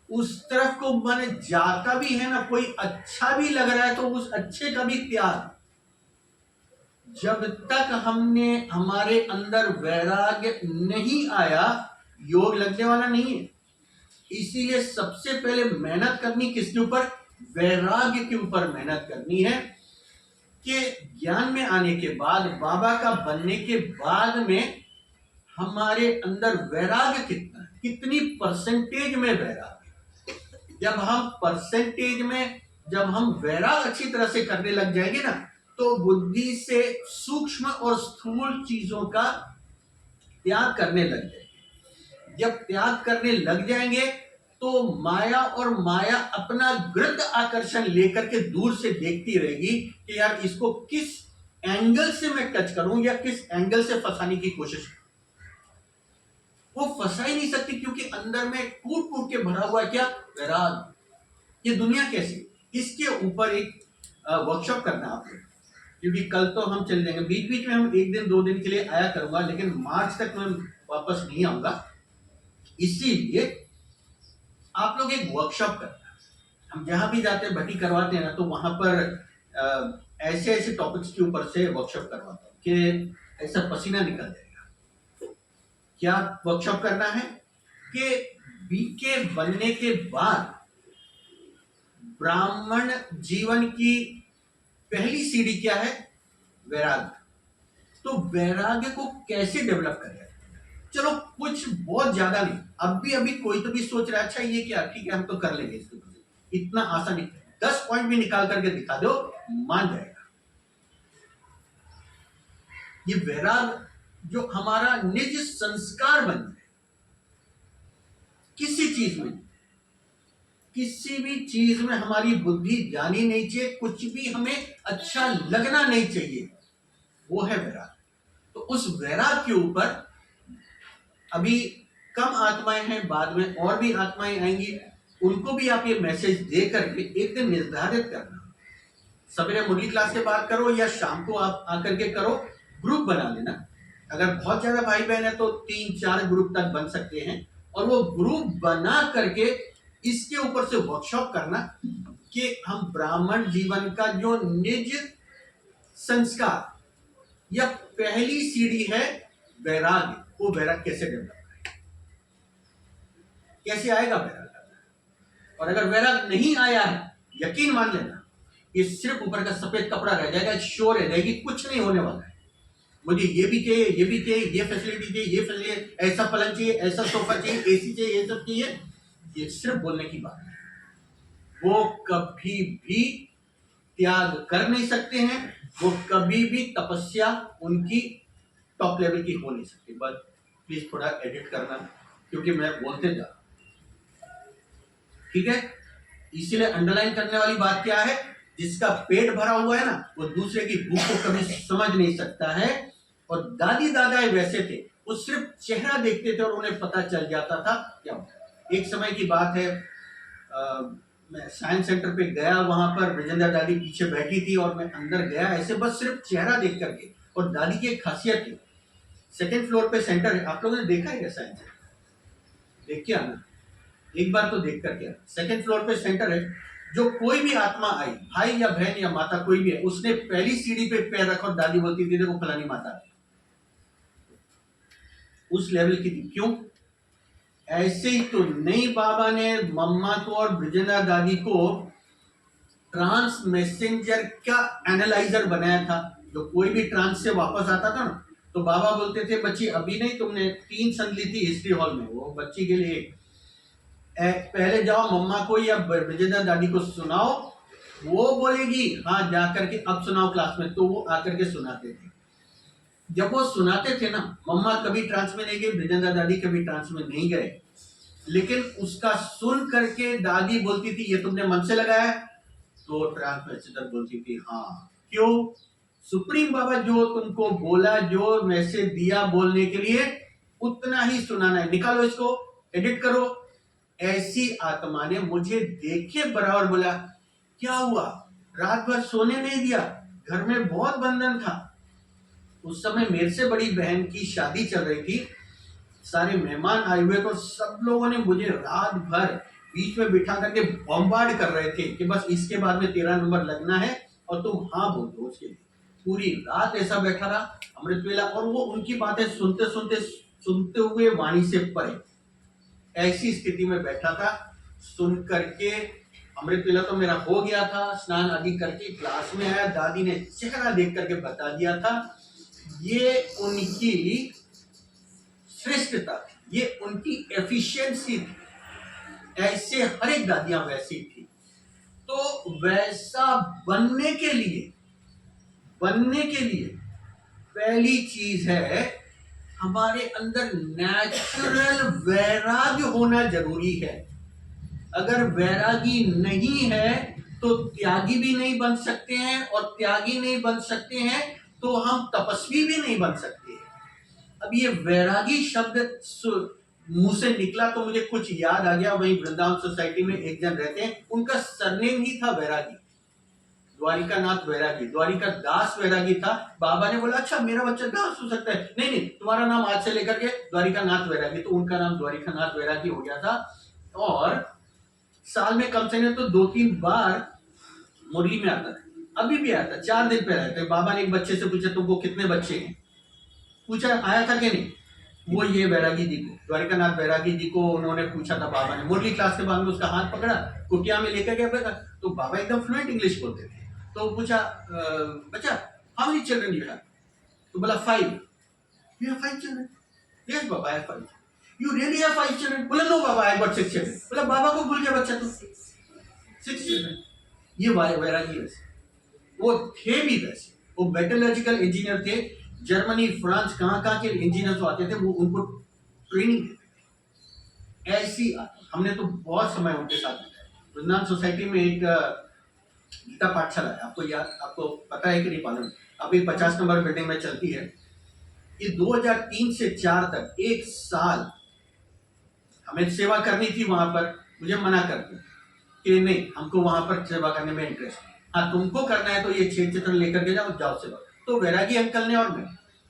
उस तरफ को मन जाता भी है ना, कोई अच्छा भी लग रहा है, तो उस अच्छे का भी त्याग। जब तक हमने हमारे अंदर वैराग्य नहीं आया, योग लगने वाला नहीं है। इसीलिए सबसे पहले मेहनत करनी किसके ऊपर? वैराग्य के ऊपर मेहनत करनी है। कि ज्ञान में आने के बाद, बाबा का बनने के बाद में हमारे अंदर वैराग्य कितना है, कितनी परसेंटेज में वैराग्य। जब हम परसेंटेज में, जब हम वैराग अच्छी तरह से करने लग जाएंगे ना, तो बुद्धि से सूक्ष्म और स्थूल चीजों का त्याग करने लग जाएंगे। जब त्याग करने लग जाएंगे तो माया, और माया अपना गृत आकर्षण लेकर के दूर से देखती रहेगी कि यार इसको किस एंगल से मैं टच करूं या किस एंगल से फंसाने की कोशिश करूं। वो फंसा ही नहीं सकती, क्योंकि अंदर में कूट कूट के भरा हुआ क्या? वैराग। ये दुनिया कैसी? इसके ऊपर एक वर्कशॉप करना है आपको, क्योंकि कल तो हम चल जाएंगे, बीच बीच में हम एक दिन दो दिन के लिए आया करूंगा, लेकिन मार्च तक मैं वापस नहीं आऊंगा। इसीलिए आप लोग एक वर्कशॉप करना। हम जहां भी जाते हैं, भट्टी करवाते हैं ना, तो वहां पर ऐसे ऐसे टॉपिक्स के ऊपर से वर्कशॉप करवाता हूँ कि ऐसा पसीना निकल जाएगा। क्या वर्कशॉप करना है? कि बीके बनने के बाद ब्राह्मण जीवन की पहली सीढ़ी क्या है? वैराग्य। तो वैराग्य को कैसे डेवलप करें? चलो कुछ बहुत ज्यादा नहीं, अभी कोई तो भी सोच रहा है, अच्छा ये क्या, ठीक है हम तो कर लेंगे इसके ऊपर, इतना आसान नहीं। 10 पॉइंट भी निकाल करके दिखा दो, मान जाएगा। ये वैराग जो हमारा निज संस्कार बन जाए, किसी चीज में, किसी भी चीज में हमारी बुद्धि जानी नहीं चाहिए, कुछ भी हमें अच्छा लगना नहीं चाहिए, वो है वैराग। तो उस वैराग के ऊपर अभी कम आत्माएं हैं, बाद में और भी आत्माएं आएंगी, उनको भी आप ये मैसेज दे करके एक दिन निर्धारित करना। सवेरे मुरली क्लास के बाद करो या शाम को आप आकर के करो, ग्रुप बना लेना। अगर बहुत ज्यादा भाई बहन है तो 3-4 ग्रुप तक बन सकते हैं, और वो ग्रुप बना करके इसके ऊपर से वर्कशॉप करना कि हम ब्राह्मण जीवन का जो निज संस्कार या पहली सीढ़ी है वैराग्य, वो वैराग कैसे डेवलप करें, कैसे आएगा वैराग। और अगर वैराग नहीं आया है, यकीन मान लेना ये सिर्फ ऊपर का सफेद कपड़ा रह जाएगा, शो रह जाएगी, कुछ नहीं होने वाला है। मुझे ये भी चाहिए, ये भी चाहिए, ये फैसिलिटी चाहिए, ये फैसिलिटी, ऐसा पलंग चाहिए, ऐसा सोफा चाहिए, एसी चाहिए, ये सब चाहिए, ये सिर्फ बोलने की बात है। वो कभी भी त्याग कर नहीं सकते हैं, वो कभी भी तपस्या उनकी टॉप लेवल की हो नहीं सकती। बस प्लीज थोड़ा एडिट करना, क्योंकि मैं बोलते जा, ठीक है। इसीलिए अंडरलाइन करने वाली बात क्या है? जिसका पेट भरा हुआ है ना, वो दूसरे की भूख को कभी समझ नहीं सकता है। और दादी दादा वैसे थे, वो सिर्फ चेहरा देखते थे और उन्हें पता चल जाता था क्या होता है। एक समय की बात है, मैं साइंस सेंटर पे गया, वहां पर ब्रजेंद्र दादी पीछे बैठी थी और मैं अंदर गया ऐसे बस सिर्फ चेहरा देख करके। और दादी की एक खासियत है, सेकंड फ्लोर पे सेंटर है, आप लोगों ने देखा है क्या साइंस सेंटर? देख के आना, एक बार तो देख करके आना। सेकंड फ्लोर पे सेंटर है, जो कोई भी आत्मा आई, भाई या बहन या माता कोई भी है, उसने पहली सीढ़ी पे पैर रखा और दादी बोलती थी देखो फलानी माता, उस लेवल की थी। क्यों? ऐसे ही तो नहीं, बाबा ने मम्मा को और ब्रजेंद्र दादी को ट्रांस मैसेंजर का एनालाइजर बनाया था। जो कोई भी ट्रांस से वापस आता था ना, तो बाबा बोलते थे बच्ची अभी नहीं, तुमने 3 सन ली थी हिस्ट्री हॉल में, वो बच्ची के लिए पहले जाओ मम्मा को या ब्रजेंद्र दादी को सुनाओ, वो बोलेगी हाँ जा करके अब सुनाओ क्लास में, तो वो आकर के सुनाते थे। जब वो सुनाते थे ना, मम्मा कभी ट्रांस में नहीं गई, ब्रजेंद्र दादी कभी ट्रांस में नहीं गए, लेकिन उसका सुन करके दादी बोलती थी ये तुमने मन से लगाया, तो ट्रांसमीटर बोलती थी हाँ। क्यों? सुप्रीम बाबा जो तुमको बोला, जो मैसेज दिया बोलने के लिए, उतना ही सुनाना है, निकालो इसको, एडिट करो। ऐसी आत्मा ने मुझे देखे बराबर बोला क्या हुआ, रात भर सोने नहीं दिया, घर में बहुत बंधन था। उस समय मेरे से बड़ी बहन की शादी चल रही थी, सारे मेहमान आए हुए, तो सब लोगों ने मुझे रात भर बीच में बिठा करके बॉम्बार्ड कर रहे थे कि बस इसके बाद में 13 नंबर लगना है और तुम हाँ बोल दो उसके लिए। पूरी रात ऐसा बैठा रहा अमृत वेला, और वो उनकी बातें सुनते सुनते सुनते हुए वाणी से परे, ऐसी स्थिति में बैठा था। सुन करके अमृत वेला तो मेरा हो गया था, स्नान आदि करके क्लास में आया, दादी ने चेहरा देख करके बता दिया था ये उनकी श्रेष्ठता थी, ये उनकी एफिशिएंसी थी। ऐसे हर एक दादियां वैसी थी। तो वैसा बनने के लिए पहली चीज है हमारे अंदर नेचुरल वैराग्य होना जरूरी है। अगर वैरागी नहीं है तो त्यागी भी नहीं बन सकते हैं, और त्यागी नहीं बन सकते हैं तो हम तपस्वी भी नहीं बन सकते। अब ये वैरागी शब्द मुंह से निकला तो मुझे कुछ याद आ गया। वहीं वृंदावन सोसाइटी में एक जन रहते हैं, उनका सरनेम ही था वैरागी, द्वारिका नाथ वैरागी, द्वारिका दास वैरागी था। बाबा ने बोला अच्छा मेरा बच्चा दास हो सकता है, नहीं नहीं तुम्हारा नाम आज से लेकर के द्वारिका नाथ वैरागी, तो उनका नाम द्वारिका नाथ वैरागी हो गया था। और साल में कम से कम तो 2-3 बार मुरली में आता था, अभी भी आता, 4 दिन पे रहते। बाबा ने एक बच्चे से पूछा तुमको कितने बच्चे हैं, पूछा आया था कि नहीं, वो ये वैरागी जी को, द्वारिका नाथ वैरागी जी को उन्होंने पूछा था। बाबा ने मुरली क्लास के बाद में उसका हाथ पकड़ा, कुटिया में लेकर गया, तो बाबा एकदम फ्लुएंट इंग्लिश बोलते थे। तो पूछा बच्चा how many children you have, तो बोला 5। You have 5 children? यस बाबा I have 5। You really have 5 children? बोला नो बाबा आई गॉट 6 चिल्ड्रन। बोला बाबा को भूल गया बच्चा, तो 6 चिल्ड्रन। ये वैरागी वैसे, वो थे भी वैसे, वो मेटलर्जिकल इंजीनियर थे, जर्मनी फ्रांस कहाँ के इंजीनियर जो आते थे वो उनको ट्रेनिंग देते थे। ऐसी हमने तो बहुत समय उनके साथ बिताया। वृंदावन सोसाइटी में एक गीता पाठशाला है, आपको पता है कि नहीं मालूम, अभी 50 नंबर बिल्डिंग में चलती है। ये 2003 से 4 तक 1 साल हमें सेवा करनी थी वहां पर। मुझे मना कर दिया कि नहीं हमको वहां पर सेवा करने में इंटरेस्ट, हाँ तुमको करना है तो ये 6 चित्र लेकर के जाओ सेवा। तो वैरागी अंकल ने और मैं,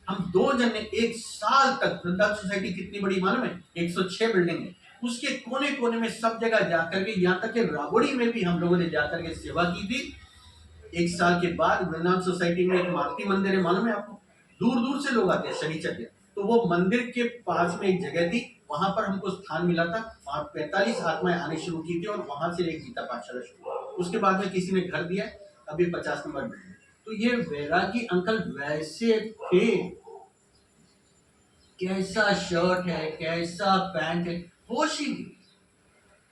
हम 2 जन ने 1 साल तक, वृंदावन सोसाइटी कितनी बड़ी मालूम है, 106 बिल्डिंग है, उसके कोने कोने में सब जगह जाकर के, यहाँ तक कि राबोड़ी में भी हम लोगों ने जाकर के सेवा की थी। 1 साल के बाद वृंदावन सोसाइटी में एक मारुति मंदिर है, मालूम है आपको, दूर दूर से लोग आते हैं शनिचर के। तो वो मंदिर के पास में एक जगह थी, वहां पर हमको स्थान मिला था, वहां 45 आत्माएं आने शुरू की थी, और वहां से एक गीता पाठशाला शुरू हुआ। उसके बाद में किसी ने घर दिया, अभी 50 नंबर बिल्डिंग। तो ये वैरागी अंकल वैसे थे, कैसा शर्ट है, कैसा पैंट है, होश ही नहीं।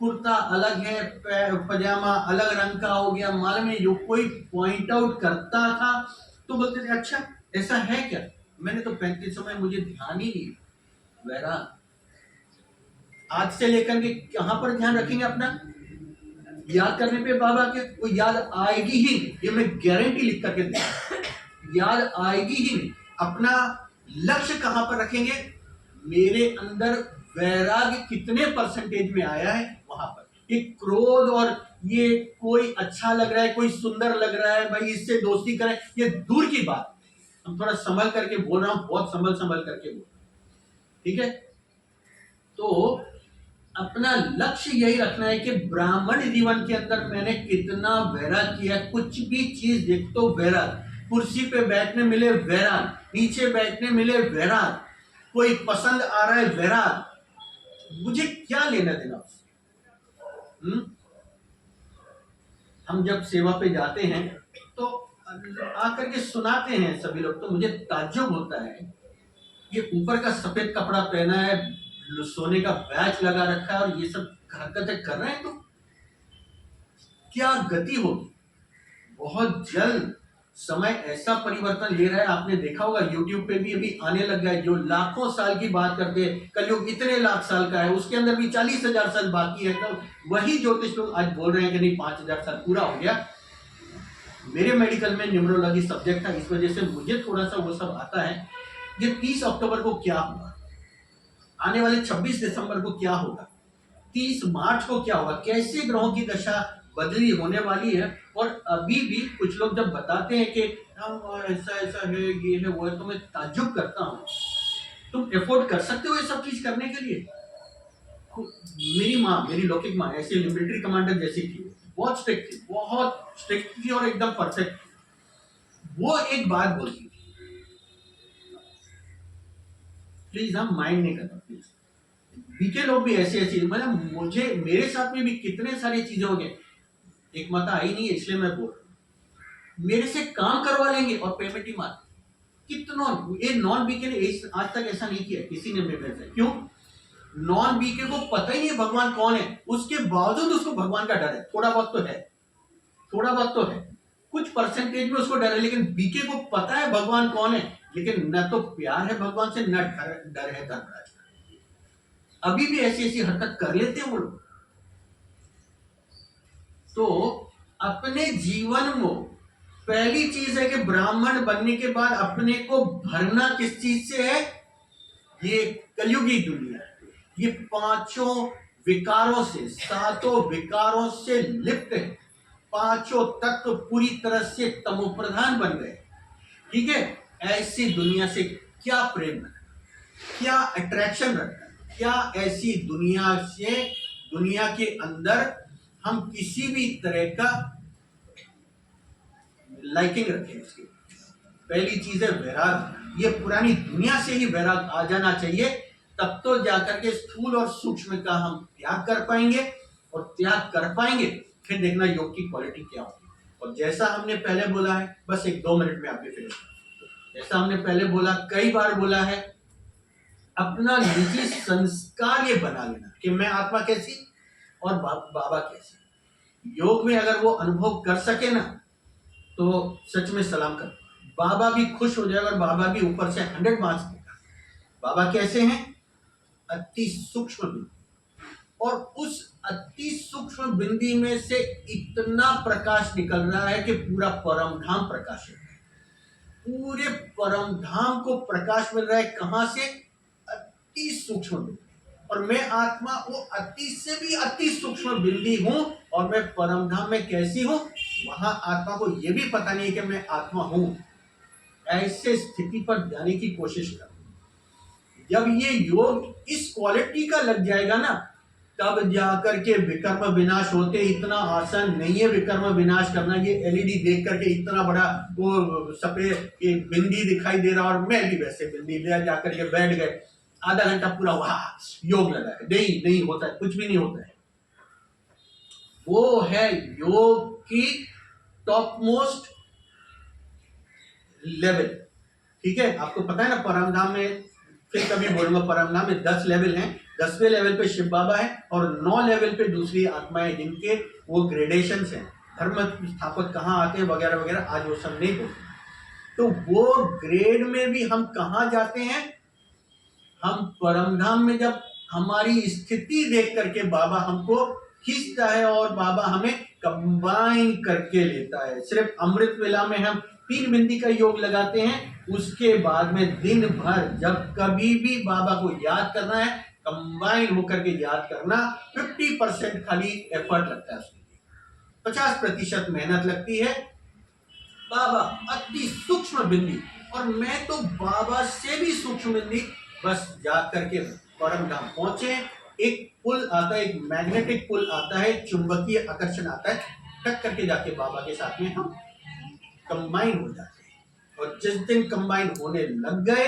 कुर्ता अलग है, पजामा अलग रंग का हो गया, मालूम है। जो कोई पॉइंट आउट करता था तो बोलते थे अच्छा ऐसा है क्या, मैंने तो 35 समय मुझे ध्यान ही नहीं। वैराग आज से लेकर के कहां पर ध्यान रखेंगे अपना, याद करने पे बाबा के वो याद आएगी ही नहीं, ये मैं गारंटी लिख करके याद आएगी ही नहीं। अपना लक्ष्य कहां पर रखेंगे, मेरे अंदर वैराग्य कितने परसेंटेज में आया है वहां पर। ये क्रोध और ये कोई अच्छा लग रहा है, कोई सुंदर लग रहा है, भाई इससे दोस्ती करें, ये दूर की बात। हम थोड़ा संभल करके बोल रहा हूं, बहुत संभल संभल करके बोल रहा हूं, ठीक है। तो अपना लक्ष्य यही रखना है कि ब्राह्मण जीवन के अंदर मैंने कितना वैराग किया। कुछ भी चीज देख तो वैराग, कुर्सी पे बैठने मिले वैराग, नीचे बैठने मिले वैराग, कोई पसंद आ रहा है वैराग, मुझे क्या लेना देना उससे। हम जब सेवा पे जाते हैं तो आकर के सुनाते हैं सभी लोग, तो मुझे ताज्जुब होता है, ये ऊपर का सफेद कपड़ा पहना है, सोने का बैच लगा रखा है और ये सब हरकतें कर रहे हैं, तो क्या गति होगी। बहुत जल्द समय ऐसा परिवर्तन ले रहा है, आपने देखा होगा यूट्यूब पे भी अभी आने लग गया है, जो लाखों साल की बात करते हैं, कलयुग इतने लाख साल का है, उसके अंदर भी 40,000 साल बाकी है। तो वही ज्योतिष लोग आज बोल रहे हैं कि नहीं 5,000 साल पूरा हो गया। मेरे मेडिकल में न्यूमरोलॉजी सब्जेक्ट था, इस वजह से मुझे थोड़ा सा वो सब आता है। ये 30 अक्टूबर को क्या होगा, आने वाले 26 दिसंबर को क्या होगा, 30 मार्च को क्या होगा, कैसे ग्रहों की दशा बदली होने वाली है। और अभी भी कुछ लोग जब बताते हैं कि हम ऐसा ऐसा है, ये है वो है, तो मैं ताज्जुब करता हूँ, तुम एफोर्ड कर सकते हो ये सब चीज करने के लिए। मेरी माँ, मेरी लौकिक माँ ऐसी मिलिट्री कमांडर जैसी थी, बहुत स्ट्रिक्ट थी, बहुत स्ट्रिक्ट थी और एकदम परफेक्ट थी। वो एक बात बोलती थी, प्लीज हम माइंड नहीं करता, प्लीज। बीके लोग भी ऐसे ऐसे, मतलब मुझे मेरे साथ में भी कितने सारी चीजें हो गए, एक माता आई नहीं है इसलिए मैं बोल रहा हूं, मेरे से काम करवा लेंगे और पेमेंट ही मार, कितना। ये नॉन बीके ने आज तक ऐसा नहीं किया किसी ने मेरे से। क्यों? नॉन बीके को पता ही नहीं भगवान कौन है, उसके बावजूद उसको भगवान का डर है। थोड़ा बहुत तो है, थोड़ा बहुत तो है, कुछ परसेंटेज में उसको डर है, लेकिन बीके को पता है भगवान कौन है, लेकिन न तो प्यार है भगवान से, न डर है धर्मराज का। अभी भी ऐसी ऐसी हरकत कर लेते हैं वो लोग। तो अपने जीवन में पहली चीज है कि ब्राह्मण बनने के बाद अपने को भरना किस चीज से है, ये कलयुगी दुनिया, ये पांचों विकारों से, सातों विकारों से लिप्त है, पांचों तत्व पूरी तरह से तमोप्रधान बन गए, ठीक है। ऐसी दुनिया से क्या प्रेम रखना, क्या अट्रैक्शन रखना, क्या ऐसी दुनिया से, दुनिया के अंदर हम किसी भी तरह का लाइकिंग रखें इसकी। पहली चीज है वैराग, ये पुरानी दुनिया से ही वैराग आ जाना चाहिए, तब तो जाकर के स्थूल और सूक्ष्म का हम त्याग कर पाएंगे, और त्याग कर पाएंगे फिर देखना योग की क्वालिटी क्या होगी। और जैसा हमने पहले बोला है, बस एक 2 मिनट में आपके फिर, जैसा हमने पहले बोला, कई बार बोला है, अपना निजी संस्कार ये बना लेना कि मैं आत्मा कैसी और बाबा कैसी। योग में अगर वो अनुभव कर सके ना, तो सच में सलाम कर, बाबा भी खुश हो जाएगा और बाबा भी ऊपर से 100 मार्क्स देगा। बाबा कैसे हैं? अति सूक्ष्म बिंदी, और उस अति सूक्ष्म बिंदी में से इतना प्रकाश निकल रहा है कि पूरा परम धाम प्रकाशित है। पूरे परम धाम को प्रकाश मिल रहा है, कहां से? अति सूक्ष्म बिंदी। और मैं आत्मा वो अति से भी अति सूक्ष्म बिंदी हूं, और मैं परम धाम में कैसी हूं, वहां आत्मा को यह भी पता नहीं है कि मैं आत्मा हूं। ऐसे स्थिति पर जाने की कोशिश कर। जब ये योग इस क्वालिटी का लग जाएगा ना, तब जाकर के विकर्म विनाश होते। इतना आसान नहीं है विकर्म विनाश करना। ये एलईडी देख करके इतना बड़ा वो सफेद बिंदी दिखाई दे रहा, और मैं भी वैसे बिंदी ले जाकर के बैठ गए, आधा घंटा पूरा वाह योग लगा है। नहीं, नहीं होता है, कुछ भी नहीं होता है। वो है योग की टॉप मोस्ट लेवल, ठीक है। आपको पता है ना, परमधाम में, फिर कभी बोलूंगा, परमधाम में 10 लेवल हैं। 10वें लेवल पे शिव बाबा है, और 9 लेवल पे दूसरी आत्माएं, जिनके वो ग्रेडेशन हैं। धर्म स्थापक कहाँ आते हैं वगैरह वगैरह, आज वो सब नहीं बोलते। तो वो ग्रेड में भी हम कहाँ जाते हैं? हम परमधाम में जब हमारी स्थिति देख करके बाबा हमको खींचता है, और बाबा हमें कंबाइन करके लेता है। सिर्फ अमृत वेला में हम 3 बिंदी का योग लगाते हैं। उसके बाद में दिन भर जब कभी भी बाबा को याद करना है, कंबाइन होकर के याद करना। 50% खाली एफर्ट लगता है उसके लिए, 50% मेहनत लगती है। बाबा अति सूक्ष्म बिंदी, और मैं तो बाबा से भी सूक्ष्म बिंदी, बस जा करके परम धाम पहुंचे। एक पुल आता है, एक मैग्नेटिक पुल आता है, चुंबकीय आकर्षण आता है, टक करके जाके बाबा के साथ में हम कंबाइन हो जाते हैं। और जिस दिन कंबाइन होने लग गए,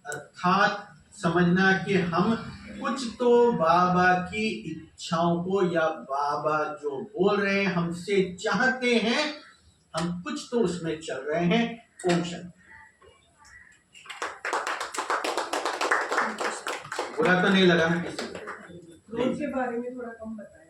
अर्थात समझना कि हम कुछ तो बाबा की इच्छाओं को, या बाबा जो बोल रहे हैं हमसे चाहते हैं, हम कुछ तो उसमें चल रहे हैं। ओम शांति। बुरा तो नहीं लगा ना किसी को? रोज के बारे में थोड़ा कम बताएं।